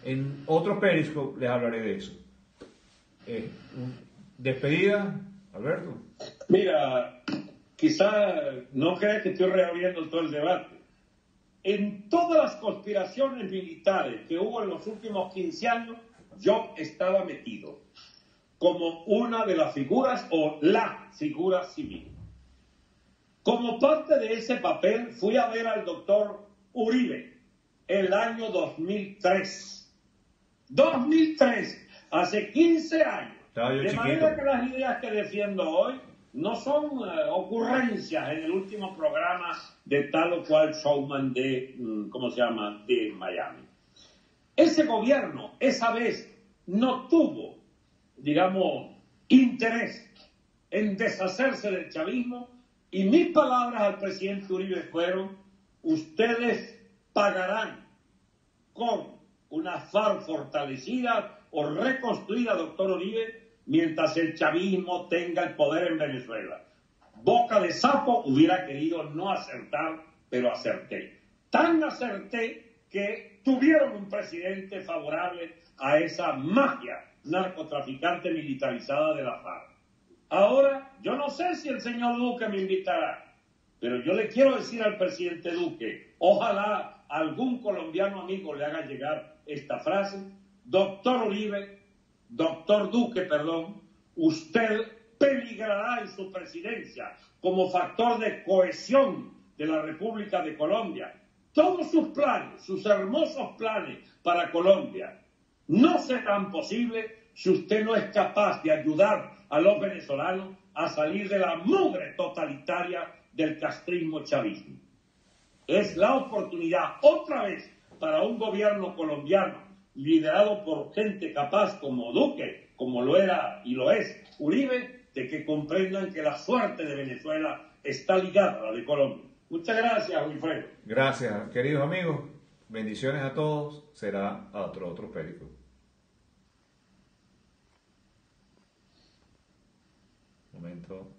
en otro Periscope les hablaré de eso. Despedida, Alberto. Mira, quizá no creas que estoy reabriendo todo el debate. En todas las conspiraciones militares que hubo en los últimos 15 años, yo estaba metido como una de las figuras o la figura civil. Como parte de ese papel, fui a ver al doctor Uribe el año 2003. 2003, hace 15 años. Estaba yo De chiquito. manera que las ideas que defiendo hoy no son ocurrencias en el último programa de tal o cual showman de, ¿cómo se llama?, de Miami. Ese gobierno, esa vez, no tuvo, digamos, interés en deshacerse del chavismo, y mis palabras al presidente Uribe fueron: ustedes pagarán con una FARC fortalecida o reconstruida, doctor Uribe, mientras el chavismo tenga el poder en Venezuela. Boca de sapo hubiera querido no acertar, pero acerté. Tan acerté que tuvieron un presidente favorable a esa magia narcotraficante militarizada de la FARC. Ahora, yo no sé si el señor Duque me invitará, pero yo le quiero decir al presidente Duque, ojalá algún colombiano amigo le haga llegar esta frase: doctor Uribe, doctor Duque, perdón, usted peligrará en su presidencia como factor de cohesión de la República de Colombia. Todos sus planes, sus hermosos planes para Colombia, no serán posibles si usted no es capaz de ayudar a los venezolanos a salir de la mugre totalitaria del castrismo chavismo. Es la oportunidad otra vez para un gobierno colombiano liderado por gente capaz como Duque, como lo era y lo es Uribe, de que comprendan que la suerte de Venezuela está ligada a la de Colombia. Muchas gracias, Wilfredo. Gracias, queridos amigos. Bendiciones a todos. Será a otro Périco. Momento.